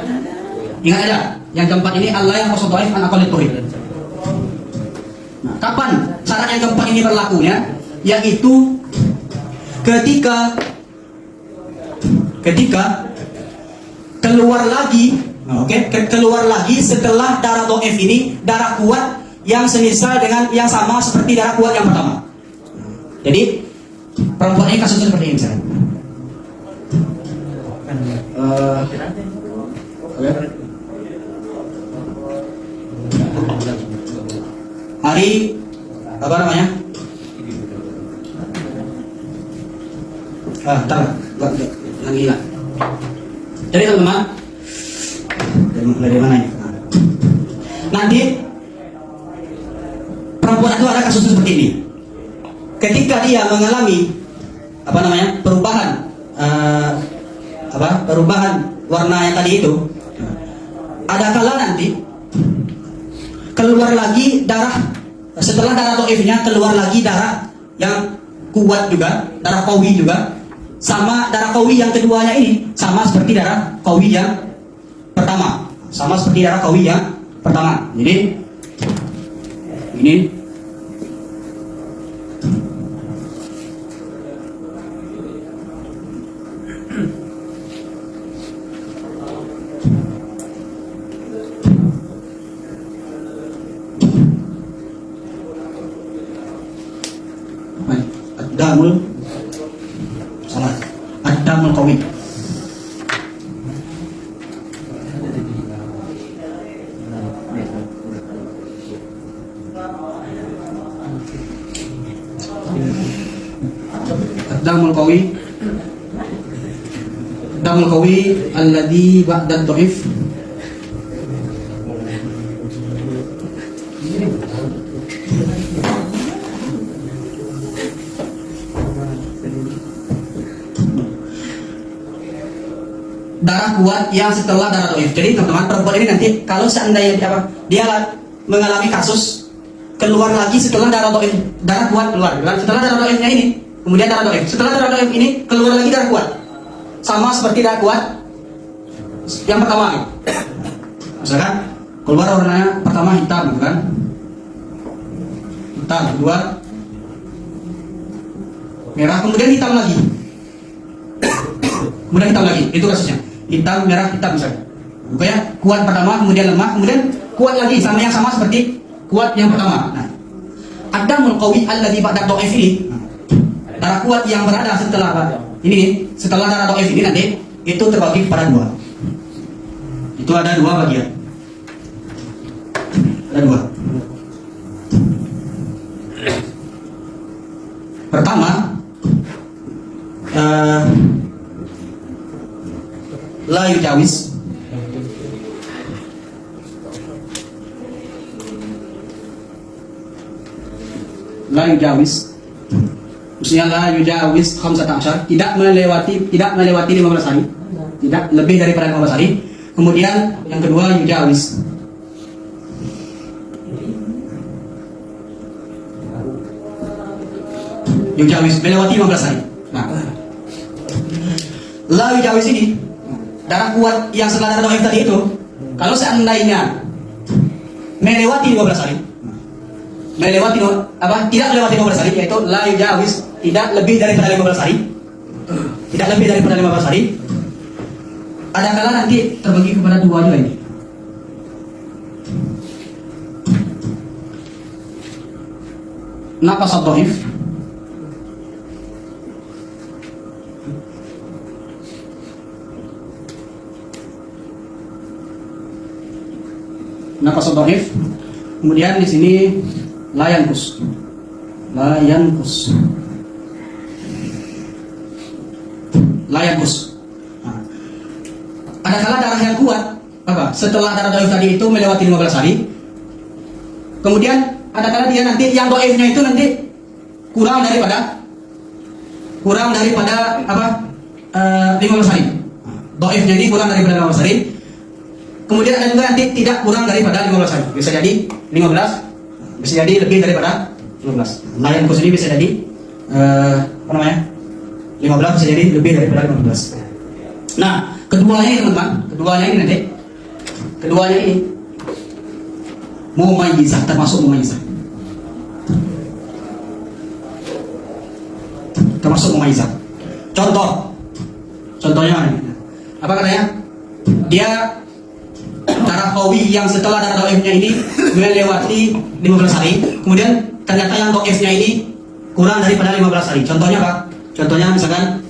ingat aja, yang keempat ini Allah yang kusut dhaif an aqallit tuhri. Nah, kapan syarat yang keempat ini berlakunya? Yaitu ketika keluar lagi setelah darah dhaif ini, darah kuat yang semisal dengan yang sama seperti darah kuat yang pertama. Jadi perempuan ini kasusnya seperti ini misalnya. Hari apa namanya? Lagi lah. Jadi teman-teman, dari mana ini? Nanti perempuan itu ada kasus seperti ini. Ketika dia mengalami apa namanya perubahan warna yang tadi itu, ada kala nanti keluar lagi darah, setelah darah doifnya keluar lagi darah yang kuat juga, darah qawi juga, sama darah qawi yang keduanya ini sama seperti darah qawi yang pertama, sama seperti darah qawi yang pertama. Jadi ini ad-damul qawi. Ad-damul qawi alladhi ba'da ad-dhaif. Darah kuat yang setelah darah doif. Jadi teman-teman, perempuan ini nanti kalau seandainya dia mengalami kasus keluar lagi setelah darah doif, darah kuat keluar. Setelah darah doifnya ini, kemudian darah doif. Setelah darah doif ini keluar lagi darah kuat, sama seperti darah kuat yang pertama. Misalkan keluar warnanya pertama hitam, kan? Hitam, kedua merah, kemudian hitam lagi. Kemudian hitam lagi, itu kasusnya. Hitam, merah, hitam misalnya. Pokoknya kuat pertama, kemudian lemah, kemudian kuat lagi sama yang sama seperti kuat yang pertama. Nah, ad-damul qawi alladzi ba'da dhaif ini, darah kuat yang berada setelah ini, setelah darah dhaif ini nanti itu terbagi pada dua. Itu ada dua bagian. Ada dua. Pertama, la yujawis, maksudnya la yujawis 15, tidak melewati 15 hari, tidak lebih daripada 15 hari. Kemudian yang kedua yujawis, melewati 15 hari. Nah, la yujawis ini darah kuat yang setelah darah doif tadi itu, kalau seandainya melewati 15 hari, tidak melewati 15 hari, yaitu la yujawis, tidak lebih daripada 15 hari, ada kala nanti terbagi kepada dua juga ini. Naqas ad-dhaif, naqas ad-dhaif. Kemudian di sini la yanqus. Nah, ada kala darah yang kuat setelah darah doif tadi itu melewati 15 hari. Kemudian ada kala dia nanti yang doifnya itu nanti kurang daripada 15 hari. Doifnya ini kurang daripada 15 hari. Kemudian ada juga nanti tidak kurang daripada 15 hari. Bisa jadi 15, bisa jadi lebih daripada 15. Layan khusus ini bisa jadi 15, bisa jadi lebih daripada 15. Nah, keduanya ini teman-teman, keduanya ini mumayyizah, termasuk mumayyizah. Contohnya apa katanya? Dia darah qawi yang setelah darah dhaifnya ini melewati 15 hari, kemudian ternyata yang dhaifnya ini kurang daripada 15 hari. Contohnya apa? Contohnya misalkan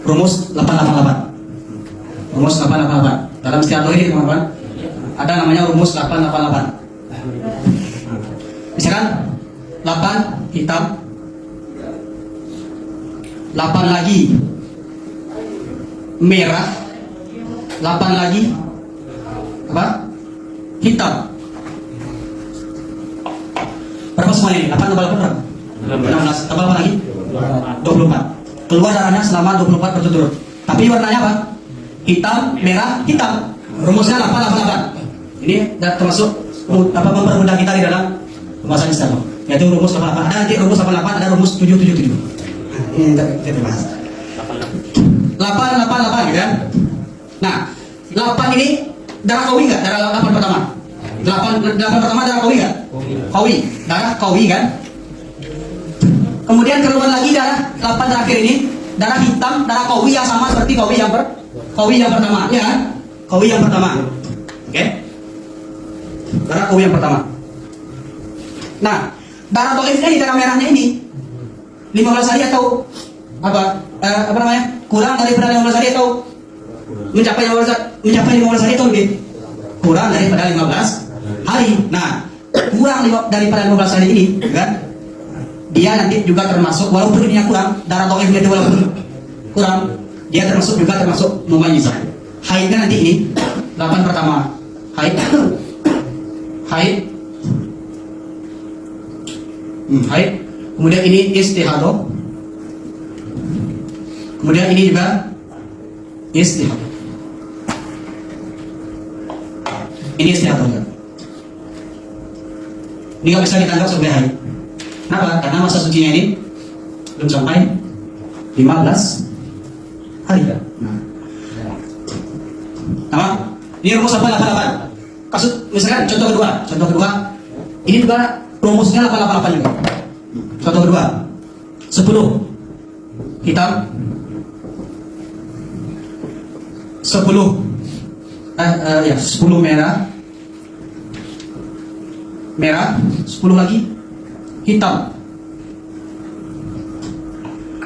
rumus 888. Rumus 888. Dalam istiadah ini teman-teman ada namanya rumus 888. Misalkan 8 hitam, 8 lagi merah, 8 lagi apa? Hitam. Berapa semuanya ini? 8 tambah 8 berapa? 16. Tambah 8 lagi? 24. Keluar darahnya selama 24 berturut-turut. Tapi warnanya apa? Hitam, merah, hitam. Rumusnya 888. Ini termasuk mempermudah kita di dalam pembahasan istilah. Yaitu rumus 88. Ada nanti rumus 88, ada rumus 777. Ini kita bahas. 888 gitu kan? Nah, 8 ini darah qawi enggak? Darah 8 pertama. 8 pertama darah qawi enggak? Qawi. Darah qawi kan? Kemudian keluar lagi darah 8 terakhir ini, darah hitam, darah qawi yang sama seperti qawi yang pertama, ya kan? Qawi yang pertama. Oke? Darah qawi yang pertama. Nah, darah dhaifnya di darah merahnya ini 15 hari atau apa namanya? Kurang daripada 15 hari atau mencapai 15 hari atau lebih? Kurang daripada 15 hari. Nah, kurang daripada 15 hari ini, kan? Dia nanti juga termasuk, walaupun ini kurang, darah dhaifnya itu walaupun kurang, dia termasuk mumayyizah. Haidnya nanti ini 8 pertama haid, haid. Kemudian ini istihadah. Kemudian ini juga istihadah. Ini istihadah juga. Ini nggak bisa ditangkap sebagai haid. Kenapa? Karena masa sucinya ini belum sampai 15 hari. Nah, ini rumus 888. Kasus misalkan contoh kedua, ini juga rumusnya 888 juga. Contoh kedua, 10 hitam, 10 merah, 10 lagi hitam.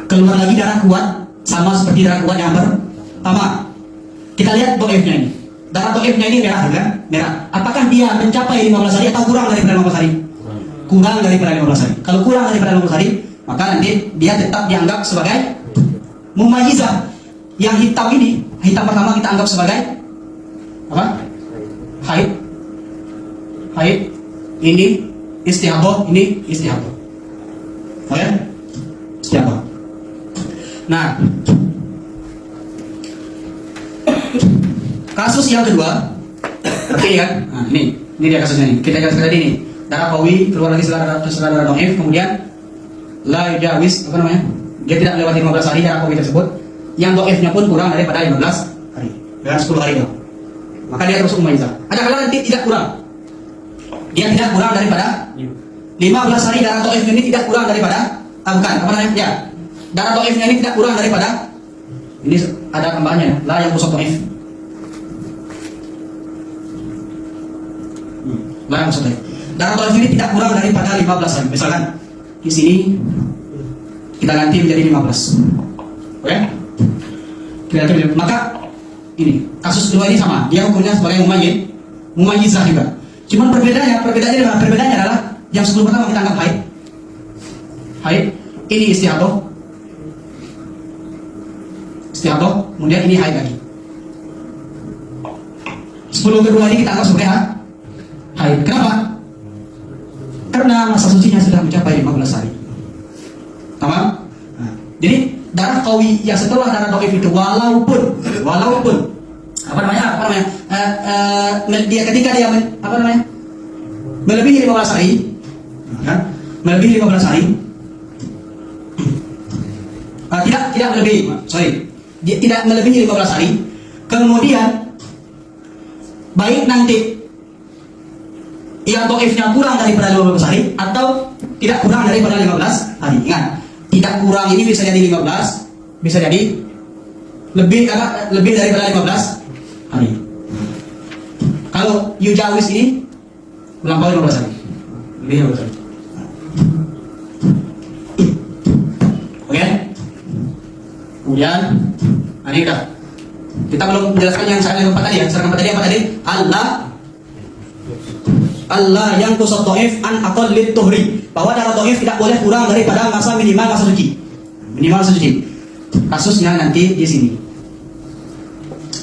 Keluar lagi darah kuat sama seperti darah kuat yang pertama. Kita lihat dhaifnya ini. Darah dhaifnya ini merah kan? Merah. Apakah dia mencapai 15 hari atau kurang daripada 15 hari? Kurang daripada 15 hari. Kalau kurang daripada 15 hari, maka nanti dia tetap dianggap sebagai mumayyizah. Yang hitam ini, hitam pertama kita anggap sebagai apa? Haid. Ini istihadah, ini istihadah. Oke? Istihadah. Nah, kasus yang kedua, oke kan? Nah, ini dia kasusnya ini. Kita jelaskan tadi ini. Darah qawi keluar lagi setelah darah dhaif, kemudian la yujawis, apa namanya? Dia tidak melewati 15 hari darah qawi tersebut. Yang dhaifnya pun kurang daripada 15 hari. Dengan 10 hari itu. Maka dia terus mumayyizah. Ada kala nanti tidak kurang. Dia tidak kurang daripada 15 hari darah dhaifnya ini tidak kurang daripada bukan, apa namanya? Ya. Darah dhaifnya ini tidak kurang daripada, ini ada tambahannya, la yang pusat dhaif. La yang pusat dhaif. Darah dhaif ini tidak kurang daripada 15 hari. Misalkan di sini kita ganti menjadi 15. Oke? Kita ganti, maka ini kasus kedua ini sama. Dia hukumnya sebagai mumayyizah juga. Cuman perbedaannya adalah yang sebelum pertama kita anggap haid. Ini istihadah, kemudian ini haid lagi. 10 kedua ini kita anggap sebagai haid. Kenapa? Karena masa sucinya sudah mencapai 15 hari. Tamam? Nah, jadi darah qawi yang setelah darah dhaif itu walaupun dia ketika dia melebihi 15 hari, kan? Melebihi 15 hari. Tidak melebihi, dia tidak melebihi 15 hari. Kemudian baik nanti yang dhaifnya kurang daripada 15 hari atau tidak kurang daripada 15 hari. Ingat, tidak kurang ini bisa jadi 15, bisa jadi lebih daripada 15 hari. Kalau yujawis ini melampaui 15 hari. Lebih 15 hari. Oke? Kemudian ini kita belum menjelaskan yang saya keempat tadi ya. Syarat keempat tadi apa tadi? Allah yang kusot doif an aqallit tuhri, bahwa darah doif tidak boleh kurang daripada minimal masa suci. Minimal masa suci. Kasusnya nanti di sini.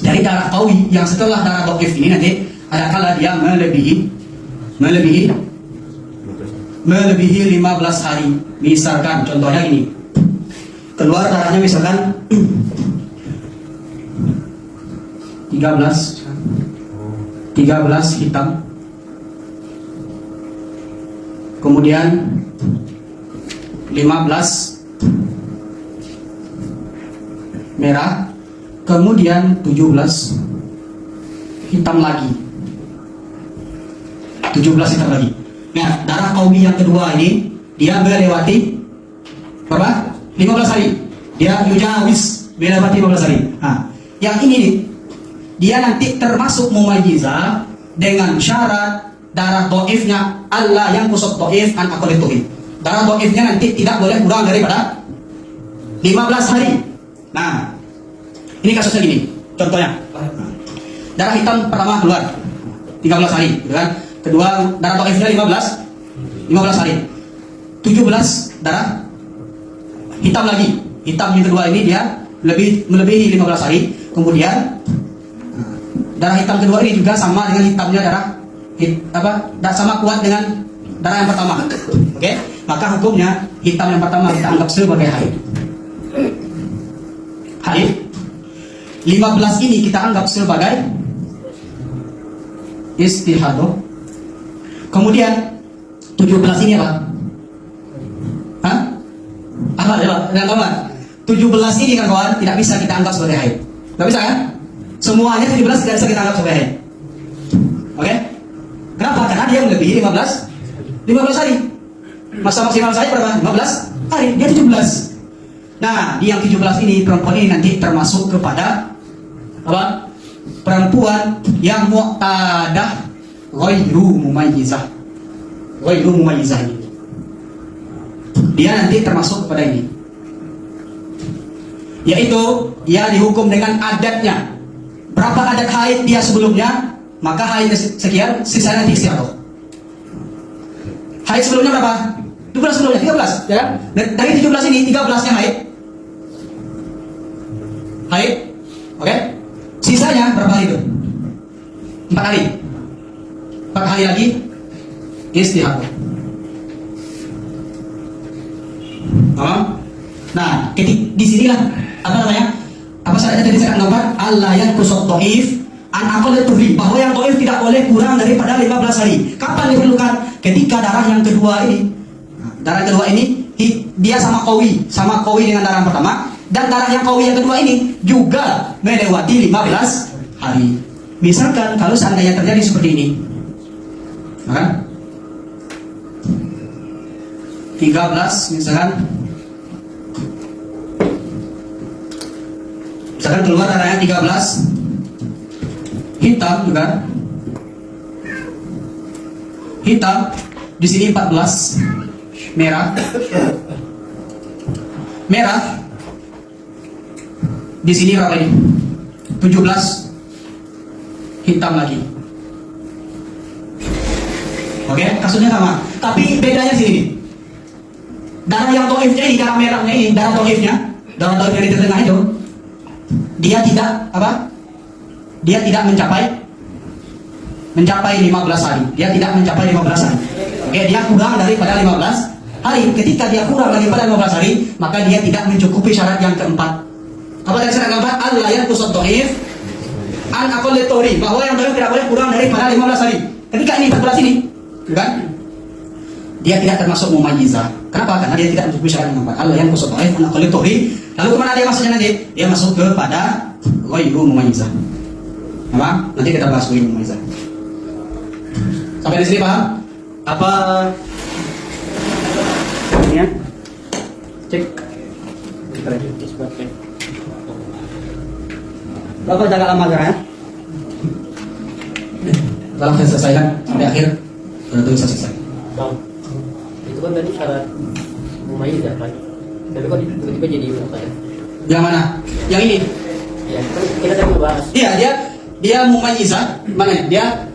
Dari darah qawi yang setelah darah doif ini nanti ada kala dia melebihi 15 hari. Misalkan contohnya ini. Keluar darahnya misalkan 13 hitam, kemudian 15 merah, kemudian 17 hitam lagi. 17 hitam lagi. Nah, darah qawi yang kedua ini dia melewati berapa? 15 hari. Dia yujawis melewati 15 hari. Nah, yang ini nih, dia nanti termasuk mumayyiza dengan syarat darah doifnya Allah yang kusut doif an akolituhi. Darah doifnya nanti tidak boleh kurang daripada 15 hari. Nah, ini kasusnya gini. Contohnya, darah hitam pertama keluar 13 hari, gitu kan? Kedua, darah doifnya 15 hari. 17 darah hitam lagi. Hitam yang kedua ini dia melebihi 15 hari. Kemudian darah hitam kedua ini juga sama dengan hitamnya sama kuat dengan darah yang pertama. Oke? Maka hukumnya hitam yang pertama kita anggap sebagai haid. Haid. 15 ini kita anggap sebagai istihadah. Kemudian 17 ini apa? Apa? 17 ini kan kawan tidak bisa kita anggap sebagai haid. Tidak bisa kan? Semuanya 17 tidak bisa kita anggap sebagai haid. Oke? Kenapa? Karena dia melebihi 15 hari. Masa maksimal saya berapa? 15 hari. Dia 17. Nah, di yang 17 ini perempuan ini nanti termasuk kepada apa? Perempuan yang mu'tadah ghairu mumayyizah. Ghairu mumayyizah ini. Dia nanti termasuk kepada ini. Yaitu dia dihukum dengan adatnya. Berapa adat haid dia sebelumnya, maka haid sekian, sisanya nanti istihadah. Haid sebelumnya berapa? 12 sebelumnya, 13, ya kan? Dari 17 ini 13-nya haid. Haid. Oke? Sisanya berapa hari itu? 4 hari. 4 hari lagi istihadah. Nah, di sinilah apa syaratnya tadi saya katakan Allah yang kusot doif an aqalituhi, bahwa yang doif tidak boleh kurang daripada 15 hari. Kapan diperlukan? Ketika darah yang kedua ini, darah kedua ini dia sama qawi dengan darah yang pertama, dan darah yang qawi yang kedua ini juga melewati 15 hari. Misalkan kalau seandainya terjadi seperti ini, maka 13 misalkan keluar darahnya 13 hitam juga, hitam di sini 14 merah di sini berapa ini? 17 hitam lagi. Oke, kasusnya sama, tapi bedanya sini. Darah yang doifnya ini, darah merahnya ini, darah doifnya di tengah itu, dia tidak Dia tidak mencapai 15 hari. Dia tidak mencapai 15 hari. Oke, dia kurang daripada 15 hari. Ketika dia kurang daripada 15 hari, maka dia tidak mencukupi syarat yang keempat. Apa tadi syarat keempat? Allah yang kusut doif an aqalituhi, bahwa yang doif tidak boleh kurang daripada 15 hari. Ketika ini 14 ini, kan? Dia tidak termasuk mumayyizah. Kenapa? Karena dia tidak mencukupi syarat yang keempat. Allah yang kusut doif an aqalituhi. Lalu kemana dia masuknya nanti? Dia masuk kepada ghairu mumayyizah. Apa? Nanti kita bahas ghairu mumayyizah. Sampai di sini paham? Apa ini ya? Cek. Kita lanjut. Bapak jaga lama ya. Dalam saya selesaikan sampai akhir baru selesai. Bang, itu kan tadi syarat mumayyizah kan? Tapi kok tiba-tiba jadi mubtada? Yang mana? Yang ini? Ya, kan kita tadi ngebahas. Iya, dia mumayyizah. Mana? Dia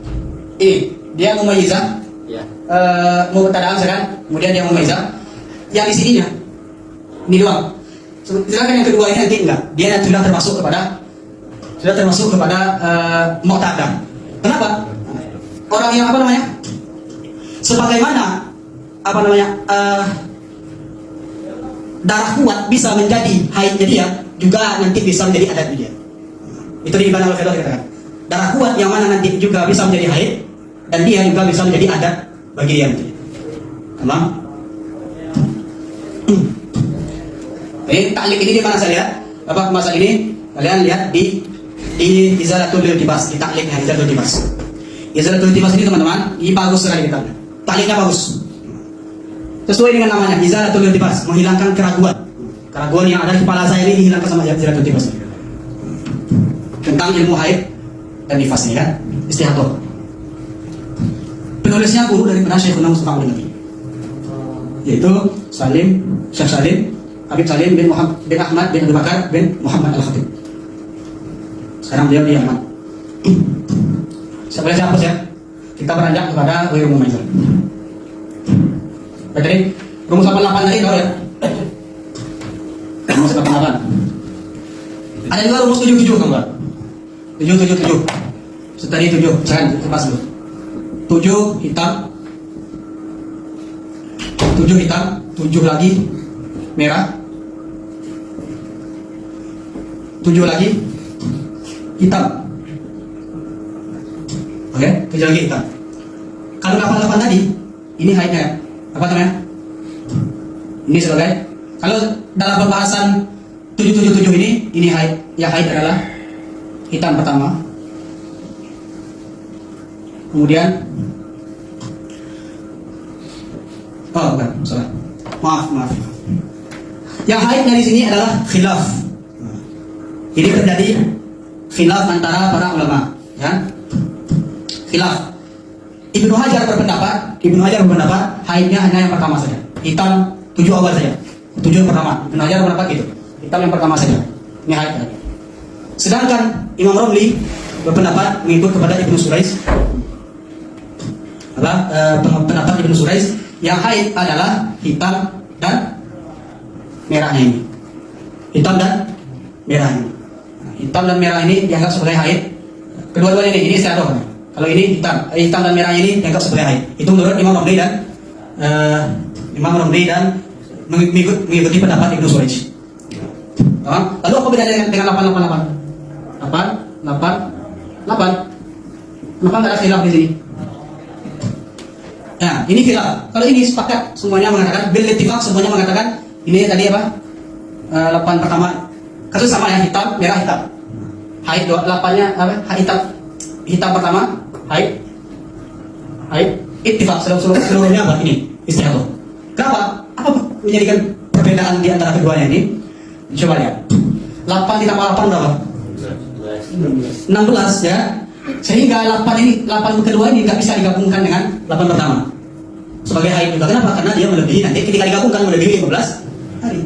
ini. Dia mumayyizah. Ya. Mubtada'an sekarang, kemudian dia mumayyizah. Yang di sininya ini doang. Sedangkan yang kedua ini nanti enggak. Dia sudah termasuk kepada mu'tada. Kenapa? Orang yang apa namanya? Sebagaimana apa namanya? Darah kuat bisa menjadi haidnya dia, juga nanti bisa menjadi adat dia. Itu di Ibn al-Fiqh dikatakan. Darah kuat yang mana nanti juga bisa menjadi haid, dan dia juga bisa menjadi adat bagi dia nanti. Tamam? Taklik ini di mana saya lihat? Apa masalah ini? Kalian lihat di Izalatul Iltibas, di takliknya Izalatul Iltibas. Izalatul Iltibas ini teman-teman, ini bagus sekali kita. Takliknya bagus. Sesuai dengan namanya, Izalatul Iltibas, menghilangkan keraguan. Keraguan yang ada di kepala saya ini dihilangkan sama Izalatul Iltibas. Tentang ilmu haid dan nifas ini kan, istihadah. Penulisnya guru daripada Syekhuna Mustafa Al-Nabi, yaitu Syekh Salim Habib Salim bin Muhammad bin Ahmad bin Abu Bakar bin Muhammad Al-Khatib. Sekarang beliau di Yaman. Sebenarnya hapus ya. Kita beranjak kepada ghairu mumayyizah. Tadi rumus 88 tadi tahu ya? Rumus 88. Ada juga rumus 77 kan, Pak? 777. Setadi 7, jangan lepas dulu. 7 hitam. 7 hitam, 7 lagi merah, 7 lagi hitam. Oke, 7 lagi hitam. Kalau 88 tadi, ini haidnya apa namanya? Ini sebagai, kalau dalam pembahasan 777 ini haid. Yang haid adalah hitam pertama. Kemudian bukan, salah. Maaf. Yang haidnya di sini adalah khilaf. Ini terjadi khilaf antara para ulama, ya. Khilaf. Ibnu Hajar berpendapat haidnya hanya yang pertama saja. Hitam 7 awal saja. 7 yang pertama. Ibnu Hajar berpendapat gitu. Hitam yang pertama saja. Ini haid. Sedangkan Imam Romli berpendapat mengikut kepada Ibnu Surais. Pendapat Ibnu Surais yang haid adalah hitam dan merahnya ini. Hitam dan merah ini. Hitam dan merah ini dianggap sebagai haid. Kedua-duanya ini istiadah. Kalau ini hitam dan merah ini dianggap sebagai haid. Itu menurut Imam Romli dan mengikuti pendapat Ibnu Surais. Lalu apa bedanya dengan 888? 888. Kenapa nggak ada khilaf di sini? Nah, ini khilaf. Kalau ini sepakat, semuanya mengatakan bil ittifaq, semuanya mengatakan ini tadi apa? 8 pertama. Kasus sama ya, hitam, merah, hitam. Haid 8-nya apa? Hitam pertama, haid. Ittifaq seluruhnya apa? Ini istihadah. Kenapa? Apa menjadikan perbedaan di antara keduanya ini? Coba lihat. 8 ditambah 8 berapa? 16 ya. Sehingga 8 kedua ini nggak bisa digabungkan dengan 8 pertama sebagai haid juga. Kenapa? Karena dia melebihi, nanti ketika digabungkan melebihi 15 hari.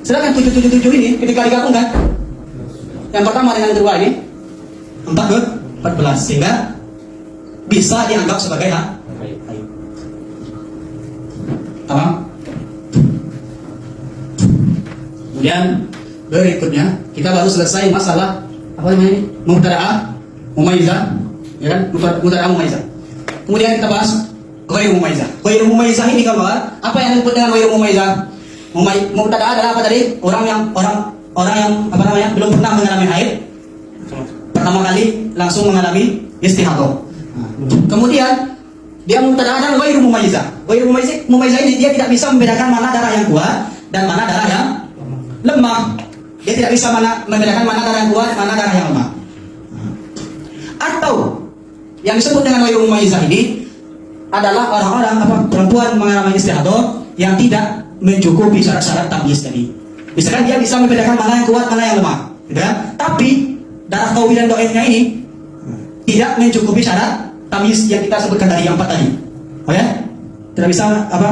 Sedangkan 777 ini ketika digabungkan yang pertama dengan yang kedua ini 14, sehingga bisa dianggap sebagai haid. Paham? Kemudian berikutnya kita baru selesai masalah apa namanya ini? Mubtada'ah mumayyizah, ya kan? Mubtada'ah mumayyizah. Kemudian kita bahas ghairu mumayyizah. Ghairu mumayyizah ini kalau apa yang disebut dengan ghairu mumayyizah? Mubtada'ah adalah apa tadi? Orang yang apa namanya? Belum pernah mengalami haid. Pertama kali langsung mengalami istihadah. Kemudian dia mubtada'ah dan ghairu mumayyizah. Ghairu mumayyizah ini dia tidak bisa membedakan mana darah yang kuat dan mana darah yang lemah. Dia tidak bisa membedakan mana darah yang kuat, mana darah yang lemah. Atau yang disebut dengan ghairu mumayyizah ini adalah orang-orang perempuan mengalami istihadah yang tidak mencukupi syarat-syarat tamyiz tadi. Misalkan dia bisa membedakan mana yang kuat, mana yang lemah, gitu kan? Tapi darah kawilan doainnya ini tidak mencukupi syarat tamyiz yang kita sebutkan tadi, yang 4 tadi. Oke? Tidak bisa apa?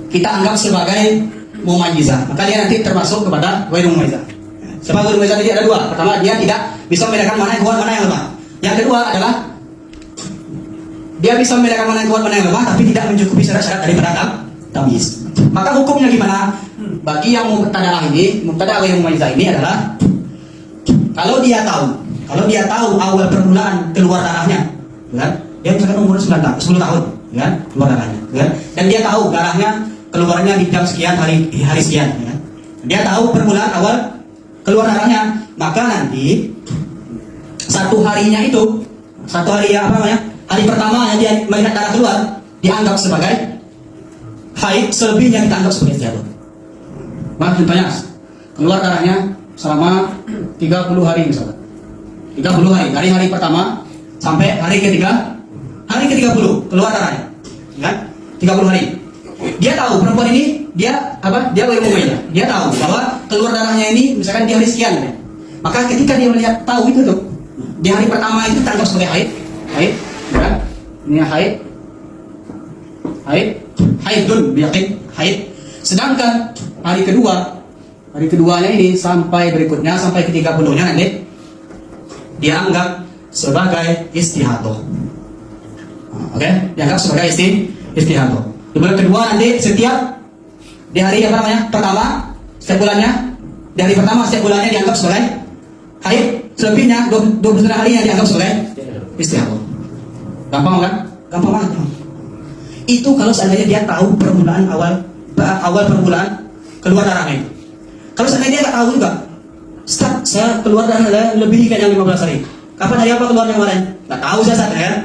Kita anggap sebagai mumayyizah. Maka dia nanti termasuk kepada ghairu mumayyizah. Sebab ghairu mumayyizah tadi ada 2. Pertama, dia tidak bisa membedakan mana yang kuat, mana yang lemah. Yang kedua adalah dia bisa membedakan mana yang kuat, mana yang lemah, tapi tidak mencukupi syarat-syarat daripada tamyiz. Maka hukumnya gimana? Bagi yang mubtada'a ini, mubtada' ghairu mumayyizah ini adalah kalau dia tahu awal permulaan keluar darahnya, kan? Dia misalkan umur 10 tahun, kan? Keluar darahnya, kan? Dan dia tahu darahnya keluarnya di jam sekian, hari sekian, kan? Dia tahu permulaan awal keluar darahnya, maka nanti satu hari ya apa namanya? Hari pertama yang dia melihat darah keluar dianggap sebagai haid, selebihnya kita anggap sebagai istihadah. Maka contohnya keluar darahnya selama 30 hari misalnya. 30 hari, dari hari pertama sampai hari ketiga, hari ke-30 keluar darahnya, kan? 30 hari. Dia tahu perempuan ini dia ghairu mumayyizah. Dia tahu bahwa keluar darahnya ini misalkan di hari sekian, kan? Maka ketika dia melihat tahu itu tuh, di hari pertama itu dianggap sebagai haid, kan? Ini haidun biaqin, haid. Sedangkan hari keduanya ini sampai berikutnya, sampai ke-30-nya nanti dianggap sebagai istihadah. Oke? Dianggap sebagai istihadah. Di bulan kedua nanti setiap di hari apa namanya? Pertama setiap bulannya, di hari pertama setiap bulannya dianggap sebagai haid, selebihnya 29 harinya dianggap sebagai istihadah. Gampang kan? Gampang banget. Itu kalau seandainya dia tahu permulaan awal permulaan keluar darahnya. Kalau seandainya dia nggak tahu juga, Ustaz, saya keluar darah lebih kan yang 15 hari. Kapan hari apa keluar yang kemarin? Nggak tahu saya Ustaz, kan?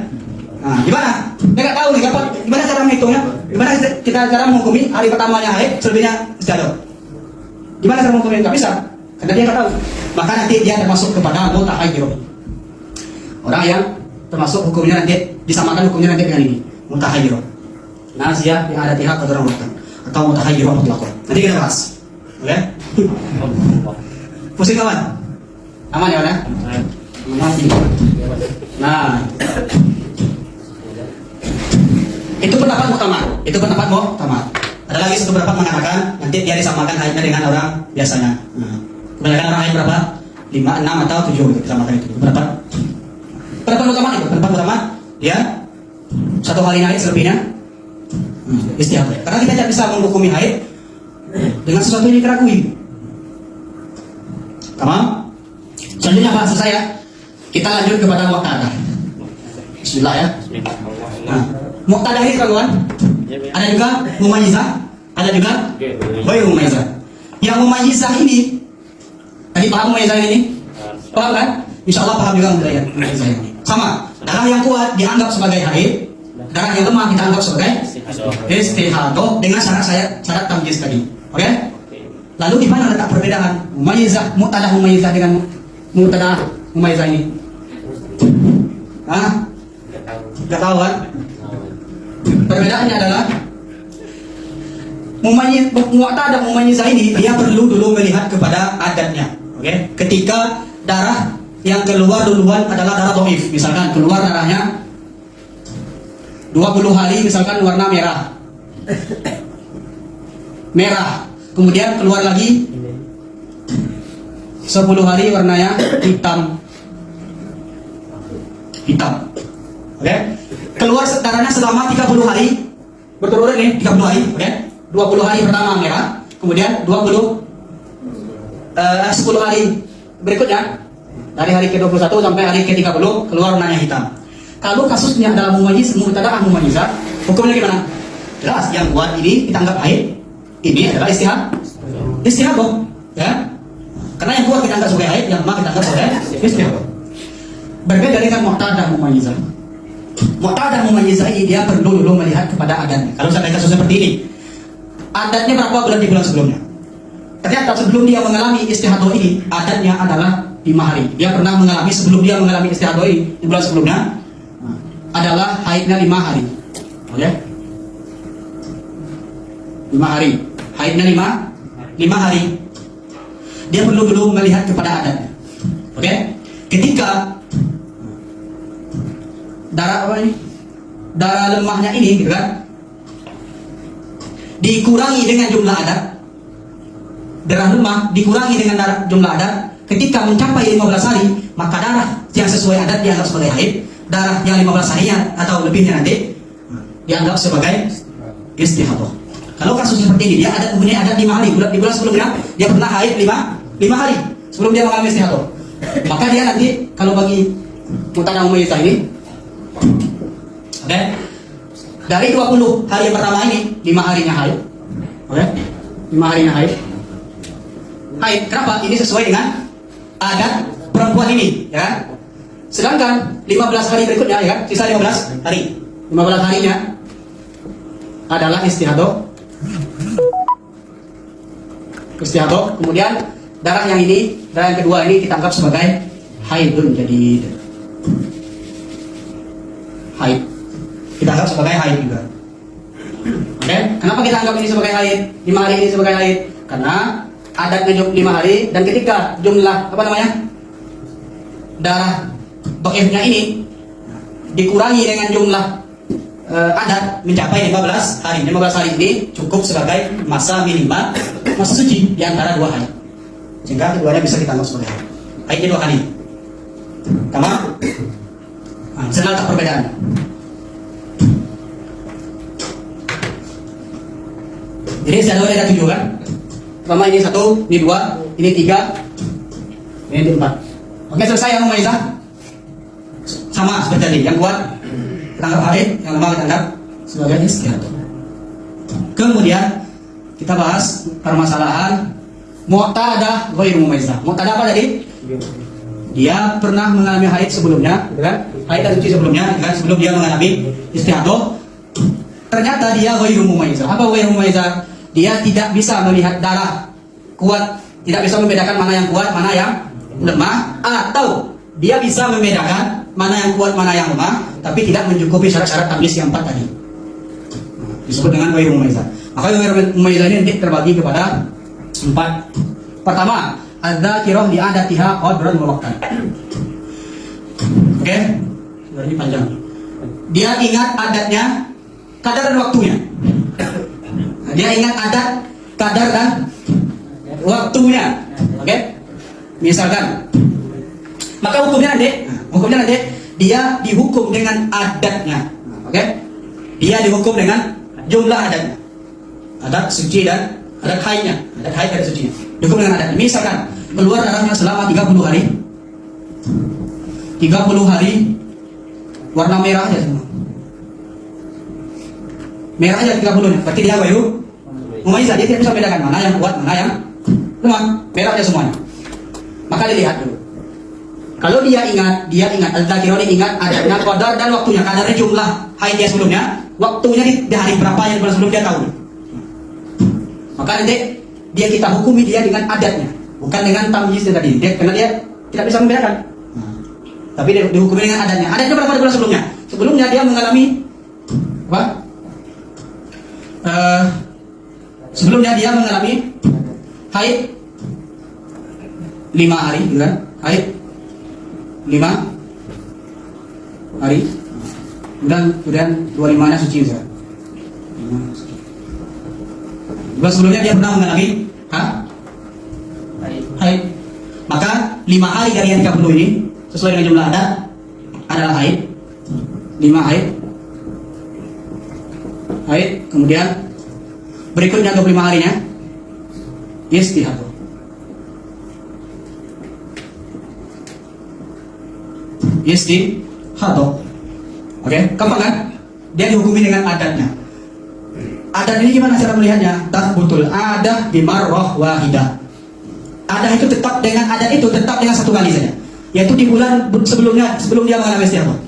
Nah, gimana? Dia nggak tahu nih kapan. Gimana cara menghitungnya? Gimana kita cara menghukumi hari pertamanya haid, selebihnya istihadah? Gimana cara menghukumi? Nggak bisa, karena dia nggak tahu. Maka nanti dia termasuk kepada mutahayyir. Orang yang termasuk hukumnya nanti disamakan hukumnya nanti dengan ini, mutahayyir. Nasiyah yang ada pihak atau orang atau mutahayyir mutlaq. Nanti kita bahas. Oke? Pusing kawan? Aman ya, Wan? Mati. Nah, itu pendapat muktamar. Ada lagi satu pendapat mengatakan nanti dia disamakan haidnya dengan orang biasanya. Nah, kebanyakan orang haid berapa? 5, 6 atau 7 gitu, disamakan itu. Pendapat muktamar dia satu hari haid selebihnya istihadah. Karena kita tidak bisa menghukumi haid dengan sesuatu yang dikeragui. Tamam? Selanjutnya bahasa saya, kita lanjut kepada muqtadah. Bismillah ya. Nah, muqtadah ini kawan, ada juga mumayyizah, ada juga ghairu mumayyizah. Yang mumayyizah ini, tadi paham mumayyizah ini? Paham kan? Insyaallah paham juga mumayyizah ini. Sama, darah yang kuat dianggap sebagai haid, darah yang lemah kita anggap sebagai istihadah dengan syarat tamyiz tadi. Oke? Lalu di mana letak perbedaan muqtadah mumayyizah dengan muqtadah mumayyizah ini? Hah? Enggak tahu kan? Perbedaannya adalah muqtadah mumayyizah ini dia perlu dulu melihat kepada adatnya. Oke? Ketika darah yang keluar duluan adalah darah dhaif, misalkan keluar darahnya 20 hari misalkan warna merah, kemudian keluar lagi 10 hari warnanya hitam. Oke? Keluar darahnya selama 30 hari berturut-turut nih, 30 hari, oke? 20 hari pertama merah, kemudian 10 hari berikutnya dari hari ke-21 sampai hari ke-30 keluar warnanya hitam. Kalau kasusnya adalah muqtadah mumayyizah, hukumnya gimana? Jelas, yang kuat ini kita anggap haid, ini adalah istihadah, ya. Karena yang kuat kita anggap sebagai haid, yang lemah kita anggap sebagai istihadah. Berbeda dengan muqtadah mumayyizah. Muqtadah mumayyizah ini dia perlu dulu melihat kepada adatnya. Kalau sampai kasus seperti ini, adatnya berapa bulan di bulan sebelumnya? Ternyata sebelum dia mengalami istihadah ini, adatnya adalah 5 hari. Dia pernah mengalami sebelum dia mengalami istihadah ini di bulan sebelumnya adalah haidnya 5 hari. Oke? 5 hari. Haidnya 5 hari. Dia perlu dulu melihat kepada adatnya. Oke? Ketika darah apa ini? Darah lemahnya ini, gitu kan? Dikurangi dengan jumlah adat. Darah lemah dikurangi dengan jumlah adat. Ketika mencapai 15 hari, maka darah yang sesuai adat dianggap sebagai haid. Darah yang 15 hari atau lebihnya nanti dianggap sebagai istihadah. Kalau kasus seperti ini, dia ada mempunyai adat 5 hari. Di bulan sebelumnya dia pernah haid 5 hari sebelum dia mengalami istihadah. Maka dia nanti kalau bagi mutana umayyah ini, oke, dari 20 hari yang pertama ini 5 harinya haid. Oke, 5 harinya haid. Haid, kenapa? Ini sesuai dengan adat perempuan ini, ya kan? Sedangkan 15 hari berikutnya, ya kan? Sisa 15 hari. 15 harinya adalah istihadah. Kemudian darah yang ini, darah yang kedua ini kita anggap sebagai haidun. Jadi haid. Kita anggap sebagai haid juga. Oke? Kenapa kita anggap ini sebagai haid? 5 hari ini sebagai haid? Karena adatnya 5 hari, dan ketika jumlah darah dhaifnya ini dikurangi dengan jumlah adat mencapai 15 hari. 15 hari ini cukup sebagai masa minimal, masa suci di antara 2 haid. Sehingga keduanya bisa kita anggap sebagai haid. Haidnya 2 kali. Sama? Senang tak perbedaan? Jadi istihadah ada 7 kan? Pertama ini 1, ini 2, ini 3, ini 4. Oke, selesai yang Umayyah. Sama seperti tadi, yang kuat kita anggap haid, yang lemah kita anggap sebagai istihadah. Kemudian kita bahas permasalahan mu'tadah ghairu mumayyizah. Mu'tadah apa tadi? Dia pernah mengalami haid sebelumnya, kan? Haid dan suci sebelumnya, kan? Sebelum dia mengalami istihadah. Ternyata dia ghairu mumayyizah. Apa ghairu mumayyizah? Dia tidak bisa melihat darah kuat, tidak bisa membedakan mana yang kuat, mana yang lemah, atau dia bisa membedakan mana yang kuat, mana yang lemah, tapi tidak mencukupi syarat-syarat tamyiz yang 4 tadi. Disebut dengan ghairu mumayyizah. Maka ghairu mumayyizah ini nanti terbagi kepada 4. Pertama, adzakirah li adatiha qadran wa waqtan. Oke? Ini panjang. Dia ingat adatnya, kadar dan waktunya. Dia ingat adat, kadar dan waktunya. Oke? Misalkan, maka hukumnya nanti dia dihukum dengan adatnya. Oke? Dia dihukum dengan jumlah adatnya. Adat suci dan adat haidnya. Adat haid dan suci. Dihukum dengan adatnya. Misalkan keluar darahnya selama 30 hari. 30 hari warna merah aja semua. Merah aja 30-nya. Berarti dia ghairu mumayyizah. Dia tidak bisa membedakan mana yang kuat, mana yang lemah. Merah aja semuanya. Maka dilihat dulu. Kalau dia ingat al-dzakirah, ingat adatnya, qadar dan waktunya. Kadarnya jumlah haid dia sebelumnya, waktunya di hari berapa yang sebelum dia tahu. Maka nanti kita hukumi dia dengan adatnya, bukan dengan tamyiz tadi. Karena dia tidak bisa membedakan. Tapi dia dihukumi dengan adatnya. Adatnya berapa bulan sebelumnya? Sebelumnya dia mengalami apa? Sebelumnya dia mengalami haid 5 hari, kan? Haid 5 hari. Kemudian 25-nya suci juga. Bulan sebelumnya dia pernah mengalami haid. Maka 5 hari dari yang 30 ini sesuai dengan jumlah adat adalah haid. 5 haid. Kemudian berikutnya 25 harinya istihadah. Oke, gampang kan? Dia dihukumi dengan adatnya. Adat ini gimana cara melihatnya? Tathbutul adah bimarrah wahidah. Adat itu tetap dengan satu kali saja. Yaitu di bulan sebelum dia mengalami istihadah.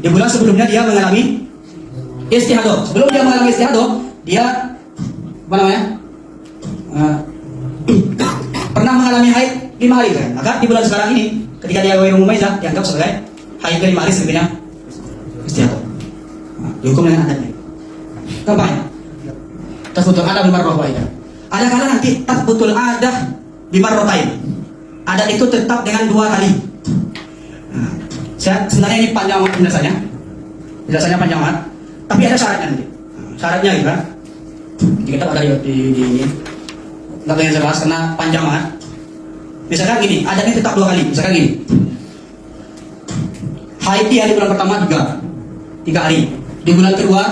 Di bulan sebelumnya dia mengalami istihadah. Sebelum dia mengalami istihadah, dia pernah mengalami haid 5 hari kan? Maka di bulan sekarang ini ketika dia ghairu mumayyizah dianggap sebagai haid 5 hari selebihnya istihadah. Dihukum dengan adatnya. Gampang ya? Tathbutul adah bimarrah wahidah. Ada kala nanti tathbutul adah bimarratain. adat itu tetap dengan 2 kali. Nah, sebenarnya ini panjang banget penjelasannya panjang banget, tapi ada syaratnya nanti. Syaratnya gitu kan. Kita ada di ini. Nggak pengen saya bahas karena panjang banget. Misalkan gini, adatnya tetap 2 kali. Misalkan gini, haid dia di bulan pertama 3 hari, di bulan kedua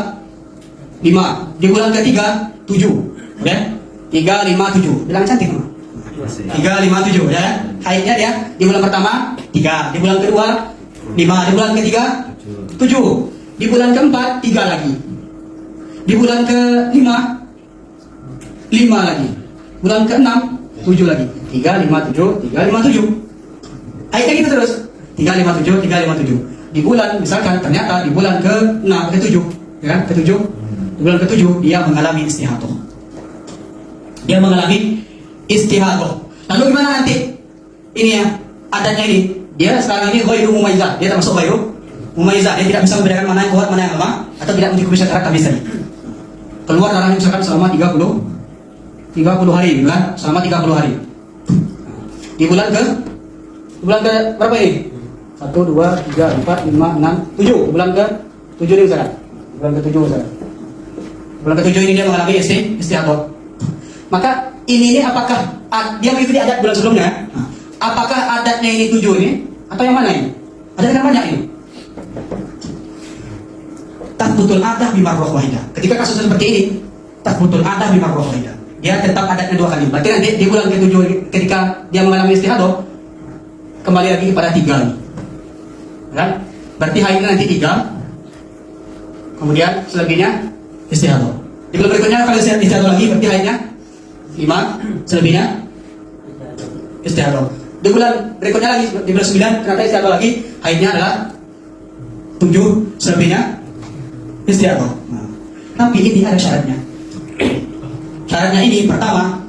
5, di bulan ketiga 7, oke? 3, 5, 7, bilang cantik mah. 3, 5, 7, ya? Haidnya dia di bulan pertama 3, di bulan kedua 5, di bulan ketiga 7, di bulan keempat 3 lagi, di bulan ke-5 5 lagi, bulan ke-6 7 lagi, 3, 5, 7, 3, 5, 7. Haidnya gitu terus, 3, 5, 7, 3, 5, 7. Di bulan, misalkan ternyata di bulan ke-6, ke-7, ya kan? Ke-7, di bulan ke-7 dia mengalami istihadah. Dia mengalami istihadah. Lalu gimana nanti? Ini ya, adatnya ini. Dia sekarang ini ghairu mumayyizah. Dia termasuk ghairu mumayyizah. Dia tidak bisa membedakan mana yang kuat, mana yang lemah, atau tidak mencukupi syarat habis tadi. Keluar darahnya misalkan selama 30 hari, kan? Selama 30 hari. Di bulan ke berapa ini? 1, 2, 3, 4, 5, 6, 7. Bulan ke-7 ini misalkan. Bulan ke-7 misalkan. Bulan ke-7 ini dia mengalami istihadah. Maka ini apakah dia mengikuti adat bulan sebelumnya? Apakah adatnya ini 7 ini atau yang mana ini? Adat yang banyak ini. Tathbutul adah bimarrah wahidah. Ketika kasus seperti ini, tathbutul adah bimarrah wahidah. Dia tetap adatnya 2 kali. Berarti nanti di bulan ke-7 ini, ketika dia mengalami istihadah, kembali lagi kepada 3 ini. Kan? Berarti haidnya nanti 3. Kemudian selebihnya istihadah. Di bulan berikutnya kalau istihadah lagi, berarti haidnya 5, selebihnya istihadah. Di bulan berikutnya lagi, di bulan 9 ternyata istihadah lagi, haidnya adalah 7, selebihnya istihadah. Nah, tapi ini ada syaratnya. Syaratnya ini pertama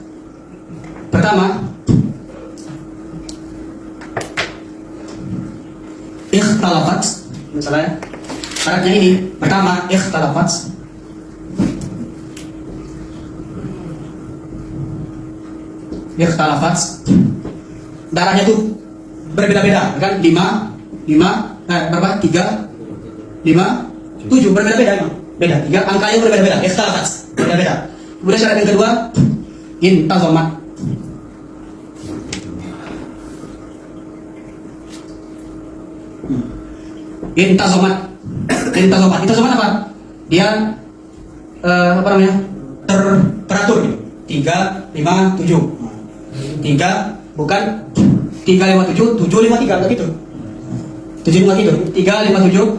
ikhtalafat, misalnya syaratnya ini pertama ikhtalafat darahnya tuh berbeda-beda kan, 5 berapa, 3, 5, 7 berbeda-beda emang. Beda, 3 angkanya berbeda-beda, ikhtalafat berbeda-beda. Kemudian syarat yang kedua intazamat. Intazamat apa? Dia apa namanya? Teratur gitu. 3, 5, 7. 3 bukan 3, 5, 7, 7, 5, 3 enggak gitu. 7, 5, gitu. 3, 5, 7,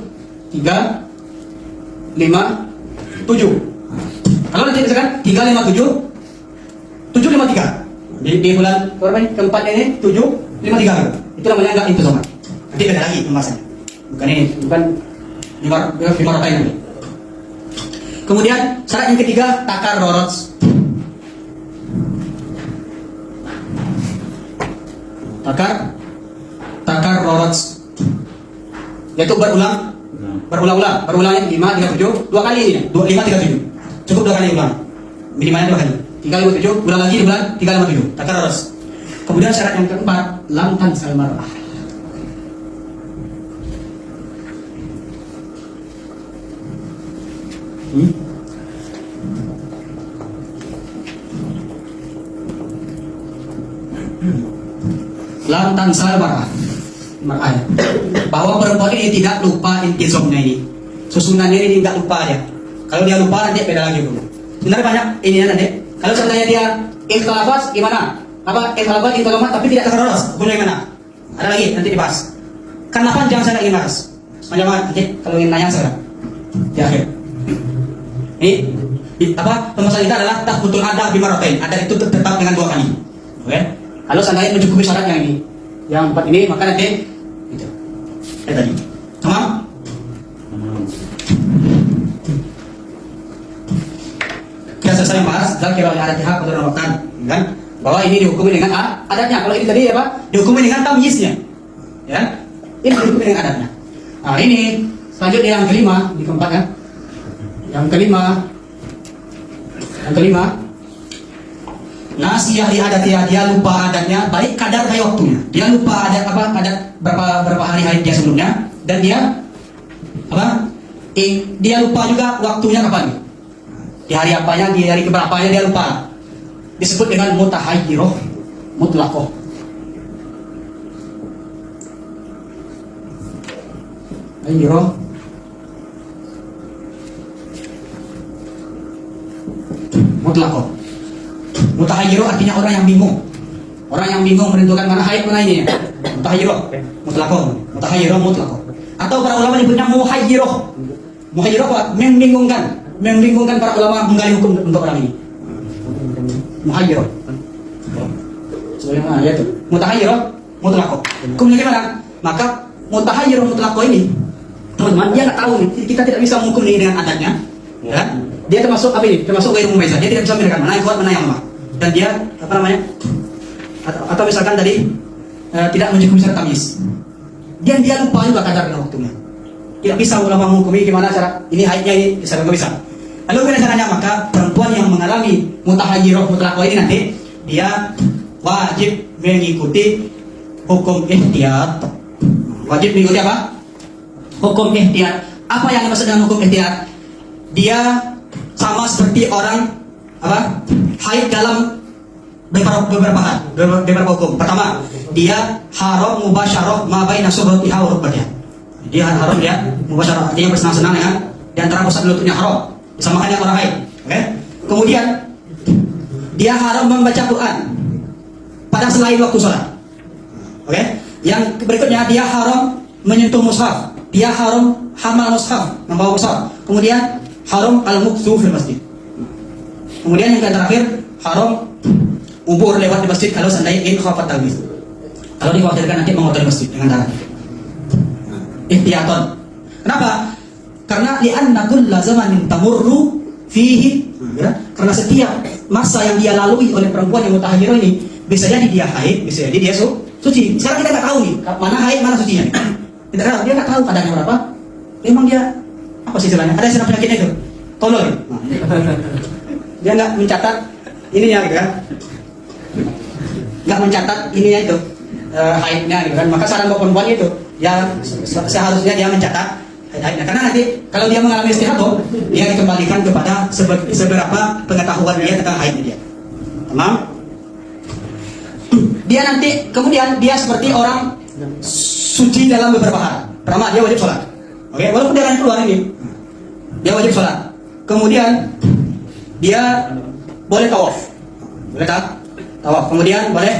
3, 5, 7. Kalau nanti misalkan 3, 5, 7, 7, 5, 3. Di bulan berapa ini? Keempat ini 7, 5, 3. Itu namanya enggak intazamat. Nanti beda lagi pembahasannya. Bukan ini, bukan 5 rotain ini. Kemudian syarat yang ketiga takarrurut. Takarrurut. Yaitu berulangnya 5, 3, 7, 2 kali ini. 5, 3, 7. Cukup 2 kali ulang. Minimalnya 2 kali. 3, 5, 7, ulang lagi di bulan 3, 5, 7. Takarrurut. Kemudian syarat yang keempat lam tansal mar'ah. Lam tansal mar'ah, bahwa perempuan ini tidak lupa intizamnya ini, susunannya ini tidak lupa dia. Kalau dia lupa nanti beda lagi dulu. Sebenarnya banyak ini nanti. Kalau seandainya dia ikhtilafat gimana? Apa ikhtilafat intazamat tapi tidak takarrurut, hukumnya gimana? Ada lagi nanti dibahas. Karena panjang saya ingin bahas. Panjang banget nanti kalau ingin nanya sekarang di akhir. Ini apa pembahasan kita adalah tathbutul adah bimaratain. Adat itu tetap dengan 2 kali. Oke? Kalau seandainya mencukupi syarat yang ini, yang 4 ini, maka nanti itu. Tadi. Tamam? Kita selesai membahas zakir oleh adat hak atau makan, kan? Bahwa ini dihukumi dengan adatnya. Kalau ini tadi apa? Dihukumi dengan tamyiznya. Ya? Ini dihukumi dengan adatnya. Nah, ini selanjutnya yang kelima, di keempat ya. Yang kelima Nasiyah li adatnya, dia lupa adatnya, baik kadar kayak waktunya. Dia lupa adat adat berapa hari haid dia sebelumnya, dan dia dia lupa juga waktunya kapan. Di hari apanya, di hari keberapanya dia lupa. Disebut dengan mutahayyirah mutlaqah. Hayyirah mutlaqah. Mutahayyirah artinya orang yang bingung. Orang yang bingung menentukan mana haid mana ini. Mutahayyirah mutlaqah. Mutahayyirah mutlaqah. Atau para ulama menyebutnya muhayyirah. Muhayyirah apa? Membingungkan para ulama menggali hukum untuk orang ini. Muhayyirah. Sebagaimana ya itu. Mutahayyirah mutlaqah. Kemudian gimana? Maka mutahayyirah mutlaqah ini, teman-teman, dia nggak tahu nih. Kita tidak bisa mengukur ini dengan adatnya. Ya? Dia termasuk apa ini? Termasuk ghairu mumayyiz. Dia tidak bisa membedakan mana yang kuat mana yang lemah. Dan dia apa namanya? Atau misalkan tadi tidak mencukupi syarat tamyiz. Dia lupa juga kadar dan waktunya. Tidak bisa ulama menghukumi gimana cara ini haidnya ini bisa nggak bisa. Lalu bagaimana caranya? Maka perempuan yang mengalami mutahayyirah mutlaqah ini nanti dia wajib mengikuti hukum ihtiyat. Wajib mengikuti apa? Hukum ihtiyat. Apa yang dimaksud dengan hukum ihtiyat? Dia sama seperti orang apa? Haid dalam beberapa hukum. Pertama, dia haram mubasyarah ma baina surratiha wa rukbatiha. Dia haram dia mubasyarah, artinya bersenang-senang dengan di antara pusat lututnya haram. Disamakan dengan orang haid. Oke? Kemudian dia haram membaca Quran pada selain waktu sholat. Oke? Yang berikutnya dia haram menyentuh mushaf. Dia haram hamal mushaf, membawa mushaf. Kemudian haram al-mukthu fil masjid. Kemudian yang terakhir haram ubur lewat di masjid kalau seandainya in khafat talbis. Kalau dikhawatirkan nanti mengotori masjid dengan darah. Ihtiyatan. Kenapa? Karena li'anna kulla zamanin tamurru fihi, ya? Karena setiap masa yang dia lalui oleh perempuan yang mutahayyirah ini, bisa jadi dia haid, bisa jadi dia suci. Sekarang kita nggak tahu nih mana haid mana sucinya. Tidak tahu, dia nggak tahu kadarnya berapa. Memang dia apa sih istilahnya? Ada istilah penyakitnya itu, tolol. Dia nggak mencatat ininya gitu kan? Nggak mencatat ininya itu haidnya gitu kan? Maka saran buat perempuan itu, ya seharusnya dia mencatat haidnya. Karena nanti kalau dia mengalami istihadah, dia dikembalikan kepada seberapa pengetahuan dia tentang haidnya dia. Tamam? Dia nanti kemudian dia seperti orang suci dalam beberapa hal. Pertama, dia wajib sholat. Oke, walaupun dia akan keluar ini, dia wajib sholat. Kemudian dia boleh tawaf, boleh tawaf. Kemudian boleh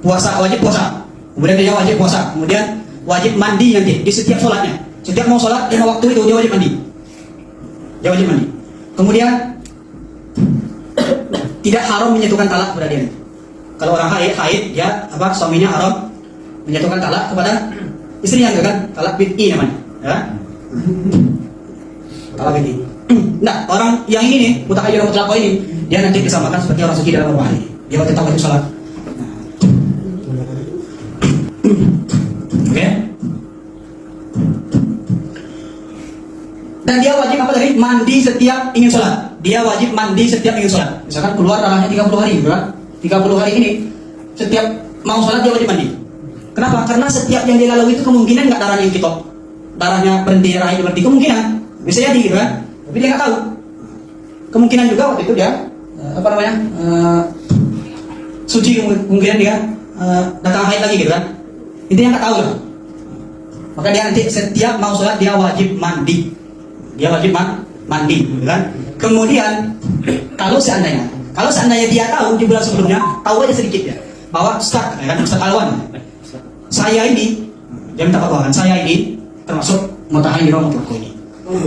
puasa, wajib puasa. Kemudian dia wajib puasa. Kemudian wajib mandi nanti di setiap sholatnya. Setiap mau sholat 5 waktu itu dia wajib mandi. Dia wajib mandi. Kemudian tidak haram menyatukan talak kepada dia. Kalau orang haid ya apa suaminya haram menyatukan talak kepada istrinya, kan? Talak bid'i namanya, ya. Talak bid'i. Nah, orang yang ini nih, mutahayyirah mutlaqah ini, dia nanti disamakan seperti orang suci dalam beberapa hari. Dia tetap wajib sholat. Oke? Dan dia wajib apa tadi? Mandi setiap ingin sholat. Dia wajib mandi setiap ingin sholat. Misalkan keluar darahnya 30 hari, kan? 30 hari ini setiap mau sholat dia wajib mandi. Kenapa? Karena setiap yang dia lalui itu kemungkinan nggak darahnya yang kitok, darahnya berhenti, darahnya berhenti, kemungkinan bisa jadi gitu kan. Tapi dia nggak tahu. Kemungkinan juga waktu itu dia apa namanya suci, kemungkinan dia datang haid lagi gitu kan. Intinya nggak tahu lah. Maka dia nanti setiap mau sholat dia wajib mandi. Dia wajib mandi, gitu kan. Kemudian kalau seandainya dia tahu di bulan sebelumnya, tahu aja sedikit ya, bahwa Ustaz Alwan, saya ini, dia minta fatwa, saya ini termasuk mutahayyirah mutlaqah ini.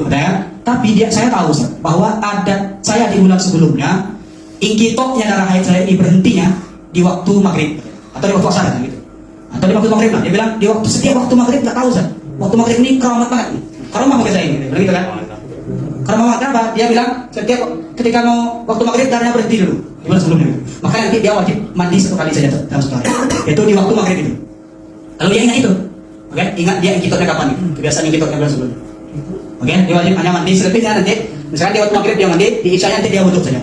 Ya? Tapi saya tahu Ustaz, bahwa ada saya di bulan sebelumnya, ingkitoknya darah haid saya ini berhentinya di waktu maghrib atau di waktu asar gitu. Atau di waktu maghrib lah. Dia bilang di waktu setiap waktu maghrib nggak tahu Ustaz. Waktu maghrib ini keramat banget nih. Keramat bagi saya ini, begitu kan? Karena kenapa? Dia bilang setiap ketika mau waktu maghrib darahnya berhenti dulu di bulan sebelumnya. Maka nanti dia wajib mandi 1 kali saja dalam 1 hari. Itu di waktu maghrib itu. Kalau dia ingat itu, oke? Ingat dia ingkitoknya kapan nih? Kebiasaan ingkitoknya bulan sebelumnya. Oke? Dia wajib hanya mandi selebihnya nanti. Misalkan di waktu maghrib dia mandi, di isya nanti dia wudhu saja.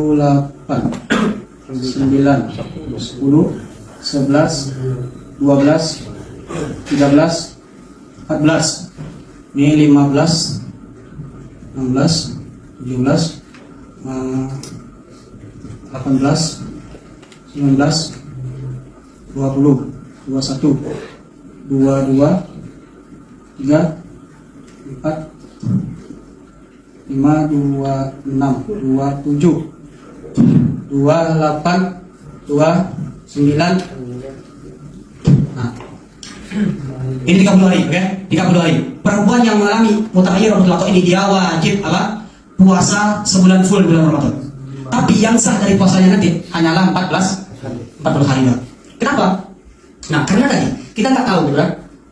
8, 9, 10, 11, 12, 13, 14. Ini 15, 16, 17, 18, 19, 20, 21, 22, 3, 4, 5, 26, 27, 28, 29. Nah, ini 30 hari, oke? 30 hari. Perempuan yang mengalami mutaghayyir mutlaq ini dia wajib apa? Puasa sebulan full bulan Ramadan. Tapi yang sah dari puasanya nanti hanyalah 40 hari. Kenapa? Nah, karena tadi kita nggak tahu, kan?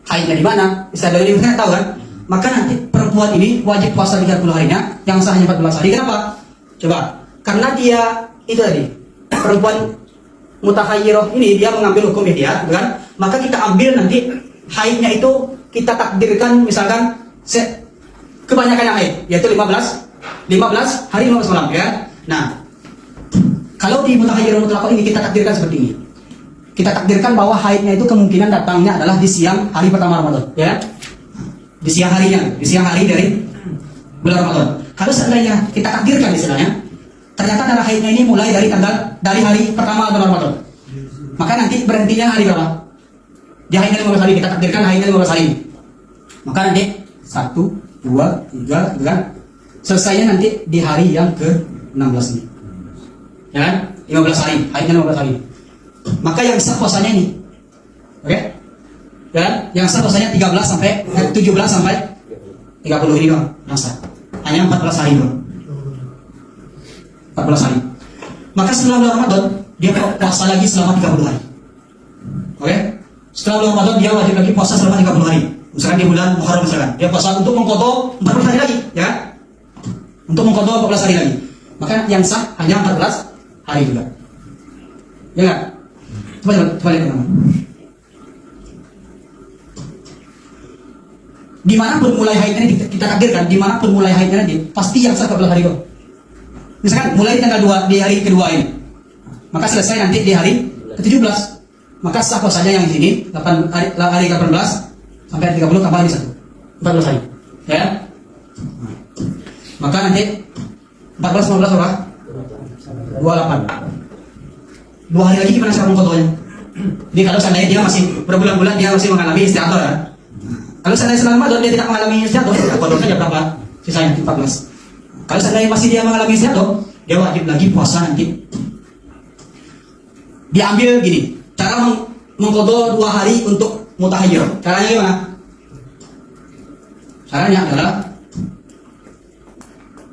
Haidnya di mana? Istilah ini kita tahu kan? Maka nanti perempuan ini wajib puasa 30 harinya, yang sahnya 14 hari. Kenapa? Coba. Karena dia itu tadi perempuan mutaghayyirah ini dia mengambil hukum dia, kan? Maka kita ambil nanti haidnya itu kita takdirkan misalkan kebanyakan yang haid yaitu 15 hari 15 malam, ya. Nah, kalau di mutaghayyirah mutlaq ini kita takdirkan seperti ini. Kita takdirkan bahwa haidnya itu kemungkinan datangnya adalah di siang hari pertama Ramadan, ya. Di siang harinya, di siang hari dari bulan Ramadan. Kalau seandainya kita takdirkan istilahnya, ternyata darah haidnya ini mulai dari hari pertama bulan Ramadan. Maka nanti berhentinya hari berapa? Dia haidnya 15 hari, kita takdirkan haidnya 15 hari. Maka nanti 1, 2, 3, kan? Selesainya nanti di hari yang ke-16 ini. Ya kan? 15 hari, haidnya 15 hari. Maka yang sah puasanya ini. Oke? Ya kan? Yang sah puasanya 17 sampai 30 ini doang. Yang sah. Hanya 14 hari doang. 14 hari. Maka setelah bulan Ramadan dia puasa lagi selama 30 hari. Oke? Setelah bulan Ramadan dia wajib lagi puasa selama 30 hari. Misalkan di bulan Muharram misalkan, dia puasa untuk mengqadha 14 hari lagi, ya kan? Untuk mengqadha 14 hari lagi. Maka yang sah hanya 14 hari juga. Ya enggak? Coba lihat teman-teman. Dimanapun mulai haidnya kita takdirkan, dimanapun mulai haidnya nanti pasti yang sah 14 hari kok. Misalkan mulai di tanggal 2 di hari kedua ini, maka selesai nanti di hari ke-17. Maka sah puasanya yang di sini hari ke-18 sampai 30 tambah hari 1. 14 hari. Ya. Maka nanti 14 15 berapa? 28. 2 hari lagi gimana cara mengqadhanya? Jadi kalau seandainya dia masih berbulan-bulan dia masih mengalami istiadah, ya. Kalau seandainya selama Ramadan dia tidak mengalami istiadah, qadha saja berapa? Sisanya 14. Kalau seandainya masih dia mengalami istiadah, dia wajib lagi puasa nanti. Diambil gini, cara mengqadha 2 hari untuk mutaghayyir. Caranya gimana? Caranya adalah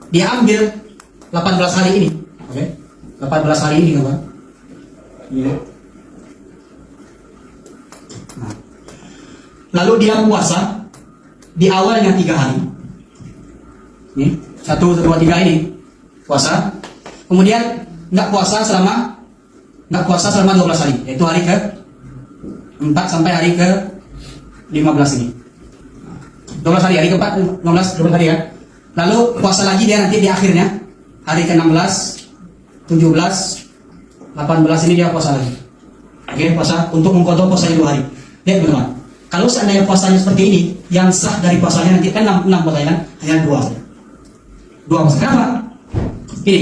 diambil 18 hari ini. Oke? 18 hari ini apa? Ini. Nah. Lalu dia puasa di awalnya 3 hari. Ini 1, 2, 3 ini puasa. Kemudian nggak puasa selama 12 hari, yaitu hari ke-4 sampai hari ke-15 ini. 12 hari, hari ke-4, 15, 12 hari, ya. Lalu puasa lagi dia nanti di akhirnya hari ke-16, 17, 18 ini dia puasa lagi. Oke, puasa untuk mengqadha puasanya 2 hari. Lihat teman-teman. Kalau seandainya puasanya seperti ini, yang sah dari puasanya nanti kan 6 puasanya kan hanya 2 saja. 2 puasa. Kenapa? Ini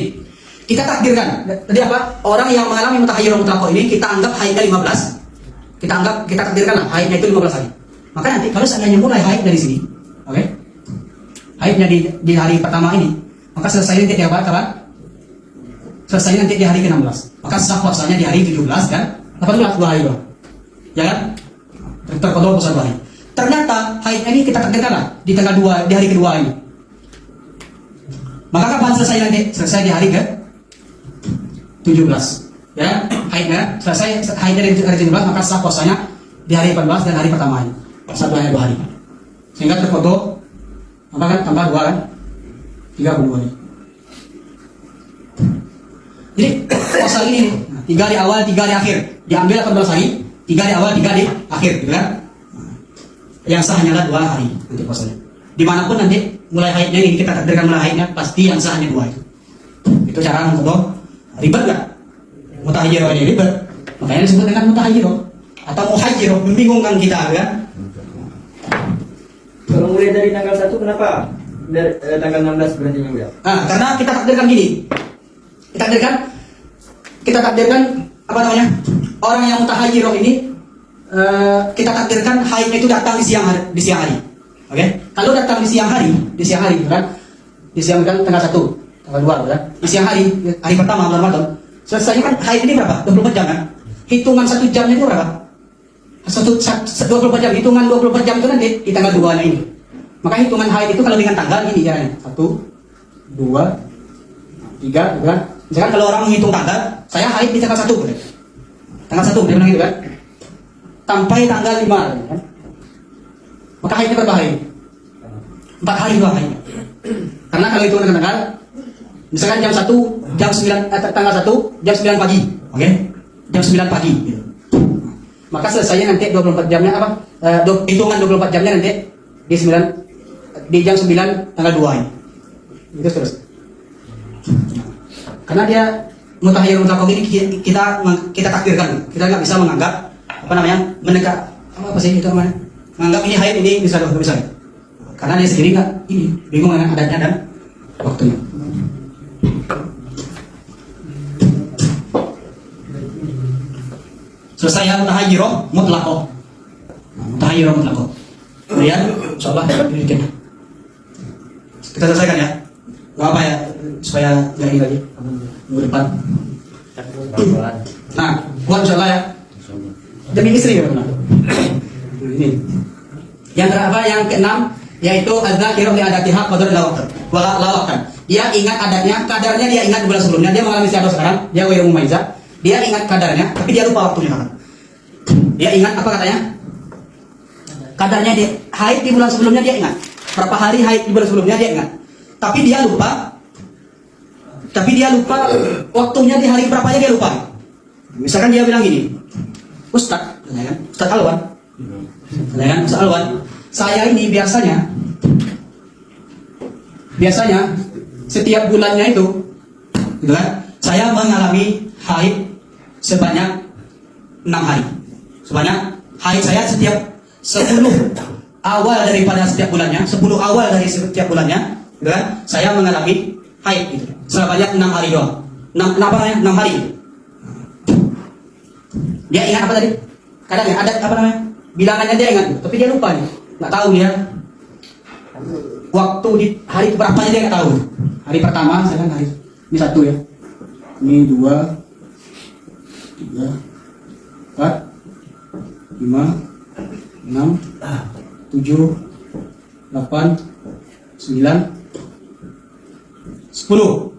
kita takdirkan. Tadi apa? Orang yang mengalami mutaghayyir mutlaq ini kita anggap haidnya 15. Kita takdirkan lah haidnya itu 15 hari. Maka nanti kalau seandainya mulai haid dari sini, oke? Haidnya di hari pertama ini, maka selesai nanti dia apa? Kapan? 1 selesai nanti di hari ke-16. Maka sah puasanya di hari 17 kan? 18 2 hari doang. Ya kan? Terpotong puasa 2 hari. Ternyata haidnya ini kita takdirkan lah di tanggal 2 di hari kedua ini. Maka kapan selesai nanti? Selesai di hari ke-17. Ya, haidnya selesai haidnya di hari 17, maka sah puasanya di hari 18 dan hari pertama ini. Satu hari 2 hari. Sehingga terfoto apa kan tambah 2 kan? 32 hari. Jadi puasa ini 3 di awal, 3 di akhir. Diambil 18 hari, 3 di awal, 3 di akhir, gitu kan? Yang sah hanyalah 2 hari nanti puasanya. Dimanapun nanti mulai haidnya ini kita takdirkan mulai haidnya pasti yang sah hanya 2 itu. Itu cara mengfoto. Ribet nggak? Mutahayyiro ini ribet. Makanya disebut dengan mutahayyiro atau muhayyiro, membingungkan kita kan? Kalau mulai dari tanggal 1 kenapa dari tanggal 16 berhentinya udah? Karena kita takdirkan gini. Kita takdirkan apa namanya? Orang yang mutahayyiro ini kita takdirkan haidnya itu datang di siang hari. Oke? Kalau datang di siang hari kan? Di siang kan tanggal 1, tanggal 2 kan? Di siang hari pertama bulan Ramadan. Selesainya kan haid ini berapa? 24 jam kan? Hitungan 1 jamnya itu berapa? 24 jam, hitungan 24 jam itu nanti di tanggal 2 nya ini. Maka hitungan haid itu kalau dengan tanggal ini caranya 1, 2, 3, gitu kan? Misalkan kalau orang menghitung tanggal, saya haid di tanggal 1 boleh. Tanggal 1 dia bilang gitu kan? Sampai tanggal 5 kan? Maka haidnya berapa hari? 4 hari 2 hari. Karena kalau hitungan dengan tanggal, misalkan jam 1, jam 9, tanggal 1, jam 9 pagi, oke? Jam 9 pagi gitu. Maka selesainya nanti 24 jamnya apa? Hitungan 24 jamnya nanti di jam 9 tanggal 2 ini. Itu terus. Karena dia mutahayyir mutlaq ini kita takdirkan. Kita nggak bisa menganggap apa namanya? Apa sih itu namanya? Menganggap ini haid ini bisa. Karena dia sendiri nggak bingung dengan adatnya dan waktunya. Selesai ya mutahayyiro mutlaqo. Mutahayyiro mutlaqo. Kemudian insyaallah demikian. Kita selesaikan ya. Enggak apa ya supaya enggak ini lagi. Minggu depan. Nah, buat insyaallah ya. Demi istri ya, benar. Ini. Yang berapa? Yang keenam yaitu adzakiru li adatiha qadar lawaqan. Dia ingat adatnya, kadarnya dia ingat bulan sebelumnya. Dia mengalami istiadah sekarang, dia ghairu mumayyizah. Dia ingat kadarnya, tapi dia lupa waktunya kan. Dia ingat apa katanya? Kadarnya dia haid di bulan sebelumnya dia ingat. Berapa hari haid di bulan sebelumnya dia ingat. Tapi dia lupa waktunya di hari berapanya dia lupa. Misalkan dia bilang gini, Ustaz Alwan, Ustaz Alwan, saya ini biasanya setiap bulannya itu, gitu kan? Saya mengalami haid sebanyak 6 hari. Sebanyak haid saya setiap 10 awal daripada setiap bulannya, 10 awal dari setiap bulannya, gitu kan? Saya mengalami haid gitu. Sebanyak 6 hari doang. 6 hari. Dia ingat apa tadi? Kadang ya, adat apa namanya? Bilangannya dia ingat, tapi dia lupa nih. Nggak tahu dia. Waktu di hari berapanya dia nggak tahu. Hari pertama, misalkan hari ini 1 ya. Ini 2, 3, 4, 5, 6, 7, 8, 9, 10.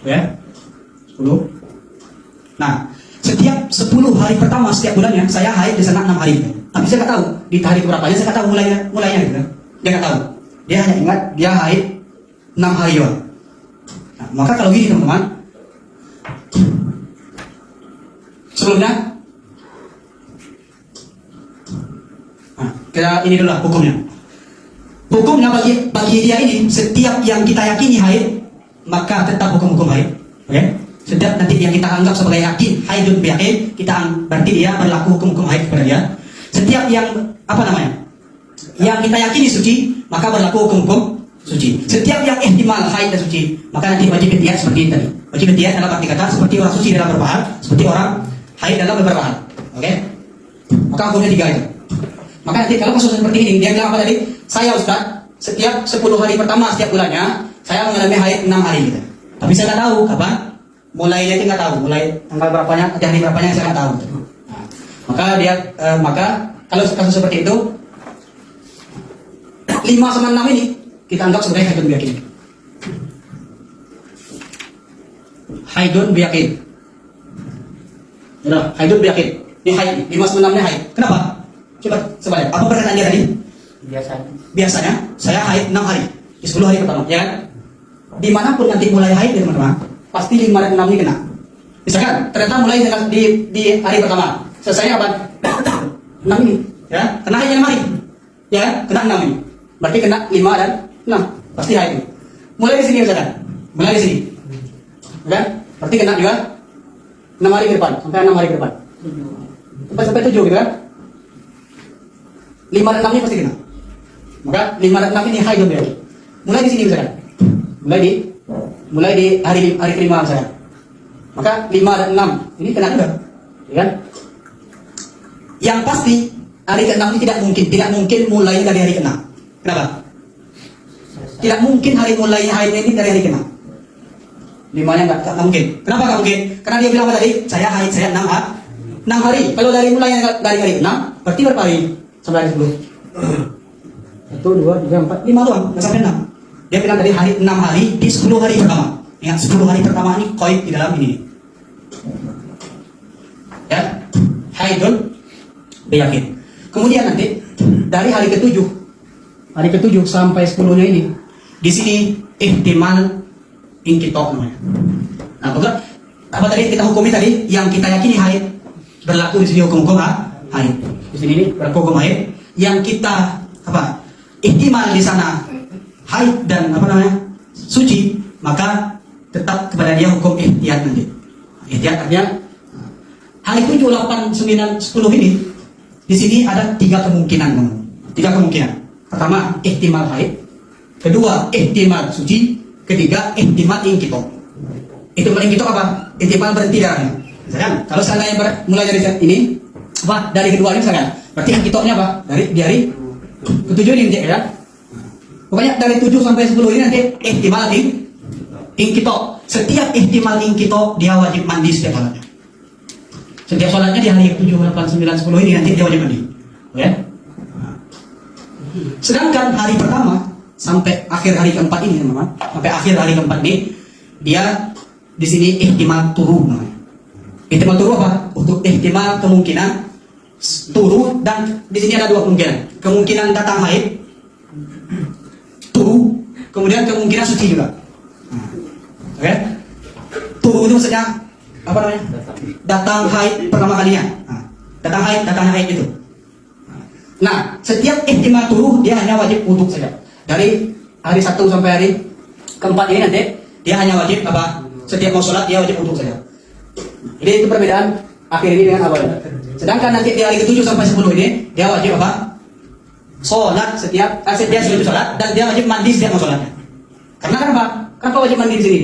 Ya, 10. Nah, setiap 10 hari pertama setiap bulannya saya haid di sana 6 hari. Tapi saya nggak tahu di hari berapanya, saya nggak tahu mulainya gitu kan. Dia nggak tahu. Dia hanya ingat dia haid 6 hari doang. Nah, maka kalau gini teman-teman, sebelumnya kita ini dulu lah hukumnya. Hukumnya bagi dia ini, setiap yang kita yakini haid, maka tetap hukum haid. Oke? Setiap nanti yang kita anggap sebagai yakin haidun biyakin, berarti dia berlaku hukum haid kepada dia. Setiap yang apa namanya? Yang kita yakini suci, maka berlaku hukum suci. Setiap yang ihtimal haid dan suci, maka nanti wajib ihtiyat seperti ini tadi. Wajib ihtiyat dalam arti kata seperti orang suci dalam beberapa hal, seperti orang haid dalam beberapa hal. Oke? Maka hukumnya 3 itu. Maka nanti kalau kasus seperti ini, dia bilang apa tadi? Saya Ustaz, setiap 10 hari pertama setiap bulannya, saya mengalami haid 6 hari gitu. Tapi saya nggak tahu kapan mulainya itu nggak tahu, mulai tanggal berapanya, hari berapanya saya nggak tahu. Nah, maka kalau kasus seperti itu 5 sama 6 ini kita anggap sebagai haidun biyakin. Haidun biyakin. Ya, haidun biyakin. Ini haid, 5 sama 6 ini haid. Kenapa? Coba sebalik. Apa perkataan dia tadi? Biasanya saya haid 6 hari di 10 hari pertama, ya kan? Dimanapun nanti mulai haid ya teman-teman, pasti 5 dan 6 ini kena. Misalkan ternyata mulai di hari pertama, selesai apa? 6 ini, ya? Kena haidnya 6 hari, ya? Kena 6 ini, berarti kena 5 dan 6, pasti haid. Mulai di sini misalkan, mulai di sini, ya? Berarti kena juga 6 hari ke depan, sampai 6 hari ke depan, sampai 7 gitu kan? 5 dan 6 ini pasti kena. Maka 5 dan 6 ini haid ya. Mulai di sini misalkan. Mulai di hari kelima misalkan. Maka 5 dan 6 ini kena juga. Ya kan? Yang pasti hari ke-6 ini tidak mungkin mulainya dari hari ke-6. Kenapa? Tidak mungkin hari mulainya haidnya ini dari hari ke-6. 5-nya enggak mungkin. Kenapa enggak mungkin? Karena dia bilang apa tadi? Saya 6 hari. Kalau dari mulainya dari hari ke-6, berarti berapa hari? Sampai hari 10. 1, 2, 3, 4, 5 doang, nggak sampai 6. Dia bilang tadi 6 hari di 10 hari pertama. Ingat 10 hari pertama ini koid di dalam ini. Ya, haidun biyakin. Kemudian nanti dari hari ke-7 sampai 10-nya ini, di sini ihtimal inqita namanya. Nah, apa tadi kita hukumi tadi yang kita yakini haid berlaku di sini hukum haid. Di sini ini berlaku hukum haid yang kita ihtimal di sana haid dan suci, maka tetap kepada dia hukum ihtiyat nanti. Ihtiyat artinya hari 7, 8, 9, 10 ini di sini ada 3 kemungkinan. Pertama ihtimal haid, kedua ihtimal suci, ketiga ihtimal inqita. Ihtimal inqita apa? Ihtimal berhenti darahnya. Misalkan kalau seandainya mulai dari ini dari kedua ini misalkan, berarti inqitanya apa? Di hari ke-7 ini ya. Pokoknya dari 7 sampai 10 ini nanti ihtimal inqita. Setiap ihtimal inqita dia wajib mandi setiap sholatnya. Setiap sholatnya di hari 7, 8, 9, 10 ini nanti dia wajib mandi. Ya. Sedangkan hari pertama sampai akhir hari keempat ini teman-teman, sampai akhir hari keempat ini dia di sini ihtimal turu namanya. Ihtimal turu apa? Untuk ihtimal kemungkinan turu, dan di sini ada 2 kemungkinan. Kemungkinan datang haid, turu, kemudian kemungkinan suci juga. Oke? Turu itu maksudnya apa namanya? Datang haid pertama kalinya. Datang haid itu. Nah, setiap ihtimal turu dia hanya wajib wudhu saja. Dari hari 1 sampai hari keempat ini nanti dia hanya wajib setiap mau sholat dia wajib wudhu saja. Jadi itu perbedaan akhir ini dengan awal. Sedangkan nanti di hari ke-7 sampai 10 ini dia wajib sholat setiap sebelum sholat, dan dia wajib mandi setiap mau sholatnya. Karena kenapa? Kenapa wajib mandi di sini?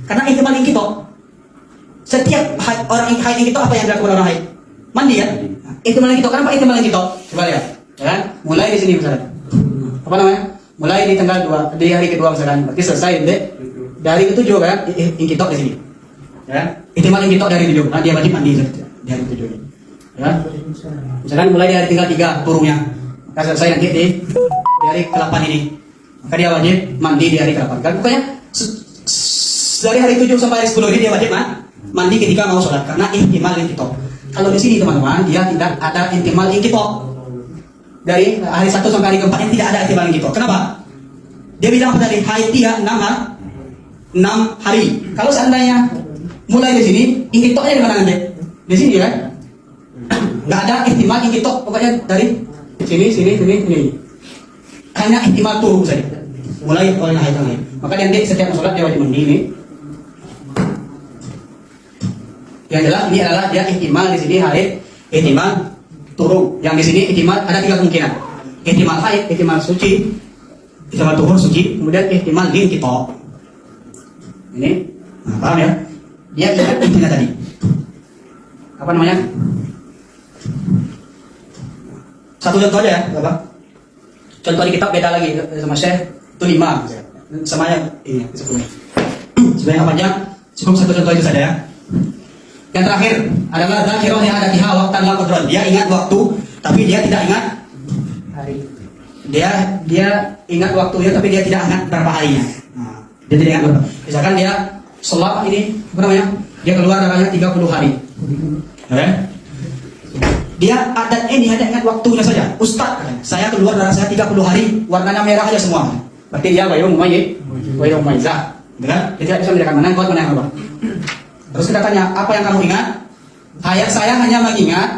Karena ihtimal inqita. Setiap orang haid inqita apa yang dilakukan orang haid? Mandi ya. Ihtimal inqita. Kenapa ihtimal inqita? Coba lihat. Ya kan? Mulai di sini misalnya. Apa namanya? Mulai di tanggal 2, di hari kedua misalkan. Berarti selesai dari ke-7 kan? Inqita di sini. Ya. Ihtimal inqita dari 7. Nah, dia wajib mandi di hari 7 ini. Ya. Misalkan mulai dari tinggal 3 turunnya. Maka selesai nanti di hari ke-8 ini. Maka dia wajib mandi di hari ke-8. Kan pokoknya dari hari 7 sampai hari 10 ini dia wajib mandi ketika mau sholat, karena ihtimal inqita. Kalau di sini teman-teman, dia tidak ada ihtimal inqita. Dari hari 1 sampai hari ke-4 ini tidak ada ihtimal inqita. Kenapa? Dia bilang tadi haid dia 6 hari. Kalau seandainya mulai di sini, inqitanya di mana nanti? Di sini kan? Nggak ada ihtimal inqita, pokoknya dari sini. Hanya ihtimal turu saja. Mulai oleh haid lagi. Maka nanti setiap sholat dia wajib mandi ini. Yang jelas ini adalah dia ihtimal di sini haid, ihtimal turu. Yang di sini ihtimal ada 3 kemungkinan. Ihtimal haid, ihtimal suci, ihtimal tuhur suci, kemudian ihtimal inqita. Ini, paham ya? Dia ingat intinya tadi. Apa namanya? Satu contoh aja ya, Bapak. Contoh di kitab beda lagi sama Syekh itu 5 sama yang ini 10. Sebenarnya panjang 9 Cukup satu contoh itu saja ya. Yang terakhir adalah dzakirah yang ada tiha waqtan la qadran. Dia ingat waktu, tapi dia tidak ingat Hari. dia ingat waktunya, tapi dia tidak ingat berapa harinya. Nah, dia tidak ingat berapa. Misalkan dia sholat ini apa namanya? Dia keluar darahnya 30 hari. Ya. Dia adat ini hanya ingat waktunya saja. Ustaz, saya keluar darah saya 30 hari, warnanya merah aja semua. Berarti dia ghairul mumayyiz, ghairul mumayyizah. Dia tidak bisa membedakan mana yang kuat mana yang lemah. Terus kita tanya, apa yang kamu ingat? Saya hanya mengingat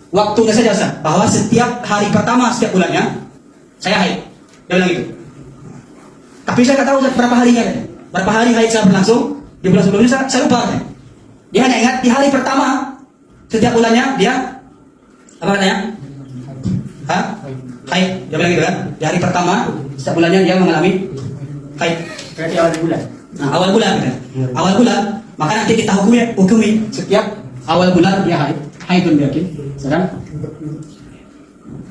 waktunya saja, Ustaz, bahwa setiap hari pertama setiap bulannya saya haid. Dia bilang gitu. Tapi saya nggak tahu Ustaz, berapa harinya. Berapa hari haid saya berlangsung? Di bulan sebelumnya saya lupa. Dia hanya ingat di hari pertama setiap bulannya dia apa katanya? Haid. Dia bilang gitu kan? Di hari pertama setiap bulannya dia mengalami haid. Berarti awal bulan. Nah, awal bulan gitu. Awal bulan, maka nanti kita hukumi setiap awal bulan dia haidun yakin. Sedang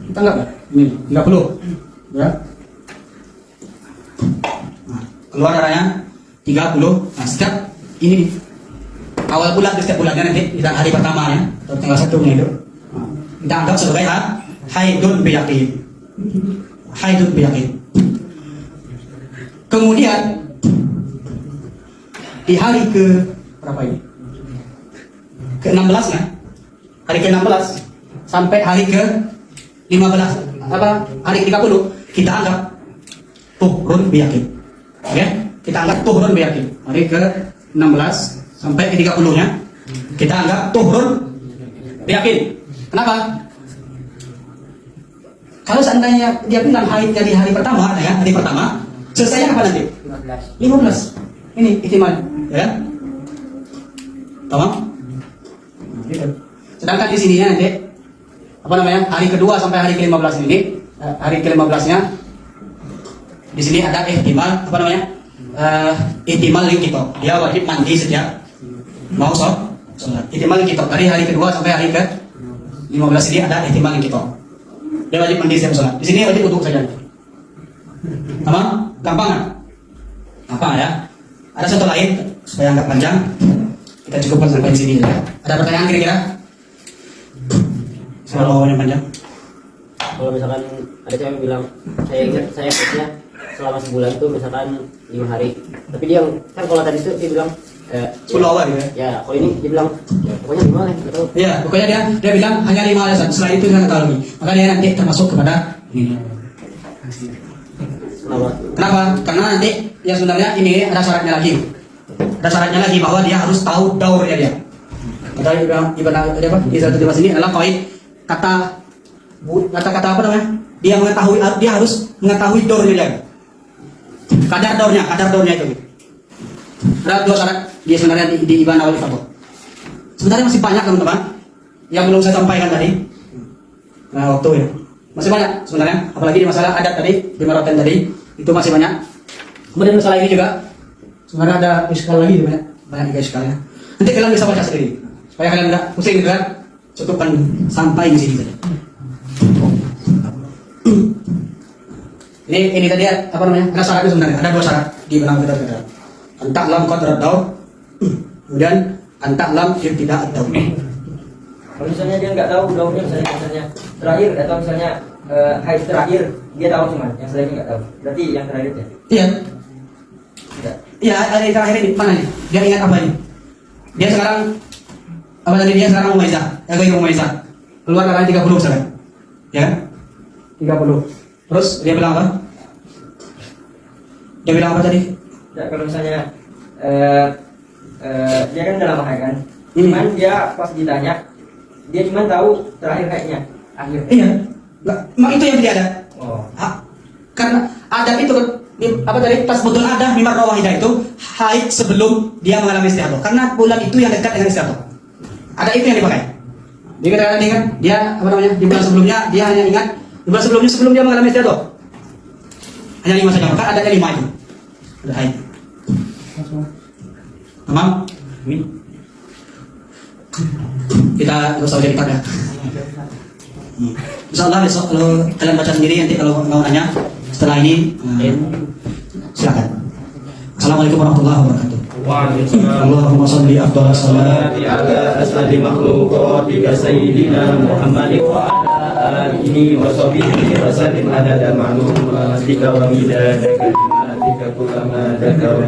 kita enggak ini 30 ya. Nah, keluar darahnya 30. Nah, setiap ini awal bulan setiap bulannya nanti kita hari pertamanya atau tanggal 1 itu. Nah, kita anggap sebagai haidun biyakin. Haidun biyakin. Kemudian di hari ke berapa ini? Ke-16 ya? Hari ke-16 sampai hari ke-15 apa? Hari ke-30 kita anggap tuhrun biyakin. Oke? Kita anggap tuhrun biyakin. Hari ke-16 sampai ke-30-nya kita anggap tuhrun biyakin. Kenapa? Kalau seandainya dia bilang haidnya di hari pertama, ya, hari pertama, selesainya kapan nanti? 15. Ini ihtimal, ya. Tamam? Gitu. Sedangkan di sini nanti apa namanya? Hari kedua sampai hari ke-15 ini, hari ke-15-nya di sini ada ihtimal apa namanya? Ihtimal likitok. Dia wajib mandi setiap mau sholat. Ihtimal likitok dari hari kedua sampai hari ke-15 ini ada ihtimal likitok. Dia wajib mandi setiap sholat. Di sini wajib uduk saja. Tamam? Gampang kan? Gampang ya? Ada contoh lain supaya nggak panjang. Kita cukupkan sampai di sini ya. Ada pertanyaan kira-kira? Kalau yang panjang. Kalau misalkan ada cewek bilang saya ingat saya haidnya selama sebulan tuh misalkan 5 hari. Tapi dia kan kalau tadi itu dia bilang 10 awal ya. Ya, kalau ini dia bilang ya, pokoknya 5 lah, nggak tahu. Iya, pokoknya dia bilang hanya 5 alasan. Setelah itu dia nggak tahu lagi. Maka dia nanti termasuk kepada ini. Kenapa? Karena nanti yang sebenarnya ini ada syaratnya lagi. Ada syaratnya lagi bahwa dia harus tahu daurnya dia. Kata ibadah apa? Di satu di sini adalah qaid kata-kata apa namanya? Dia harus mengetahui daurnya dia. Kadar daurnya itu. Ada 2 syarat dia sebenarnya di Ibana wal Fatwa. Sebenarnya masih banyak teman-teman yang belum saya sampaikan tadi. Nah, waktu ya. Masih banyak sebenarnya, apalagi di masalah adat tadi, di Maroten tadi, itu masih banyak. Kemudian masalah ini juga sebenarnya ada iskal lagi, banyak juga iskalnya. Nanti kalian bisa baca sendiri, supaya kalian tidak pusing gitu kan. Cukupkan sampai di sini saja. Ini tadi apa namanya? Ada syaratnya sebenarnya, ada 2 syarat di dalam kitab kita. Antak lam qadrat daur, kemudian antak lam tidak daur. Kalau misalnya dia nggak tahu daunnya, misalnya terakhir atau misalnya haid terakhir dia tahu cuman yang selainnya nggak tahu. Berarti yang terakhir ya? Iya. Tidak. Iya, hari terakhir ini mana nih? Dia ingat apa ini? Dia sekarang apa tadi dia sekarang mumaizah, mumaizah. Keluar darah 30 sekarang. Ya? 30. Terus dia bilang apa? Dia bilang apa tadi? Ya, kalau misalnya dia kan dalam haid kan. Cuman dia pas ditanya dia cuma tahu terakhir haidnya akhir. Iya. Mak itu yang tidak ada. Oh. Karena adat itu apa tadi pas betul ada mimar rawahidah itu haid sebelum dia mengalami istihadah. Karena bulan itu yang dekat dengan istihadah. Ada itu yang dipakai. Dia katakan ingat dia apa namanya di bulan sebelumnya dia hanya ingat di bulan sebelumnya sebelum dia mengalami istihadah. Hanya 5 saja. Maka adanya 5 itu. Ada haid. Tamam? Kita usah jadi pada. Insyaallah besok kalau kalian baca sendiri nanti kalau mau nanya setelah ini silakan. Assalamualaikum warahmatullahi wabarakatuh. Allahumma salli afdal salat ala asadi makhluqatika sayyidina Muhammadin wa ala alihi wa sahbihi wa sallim adada ma'lumatika wa midada kalimatika kullama dzakara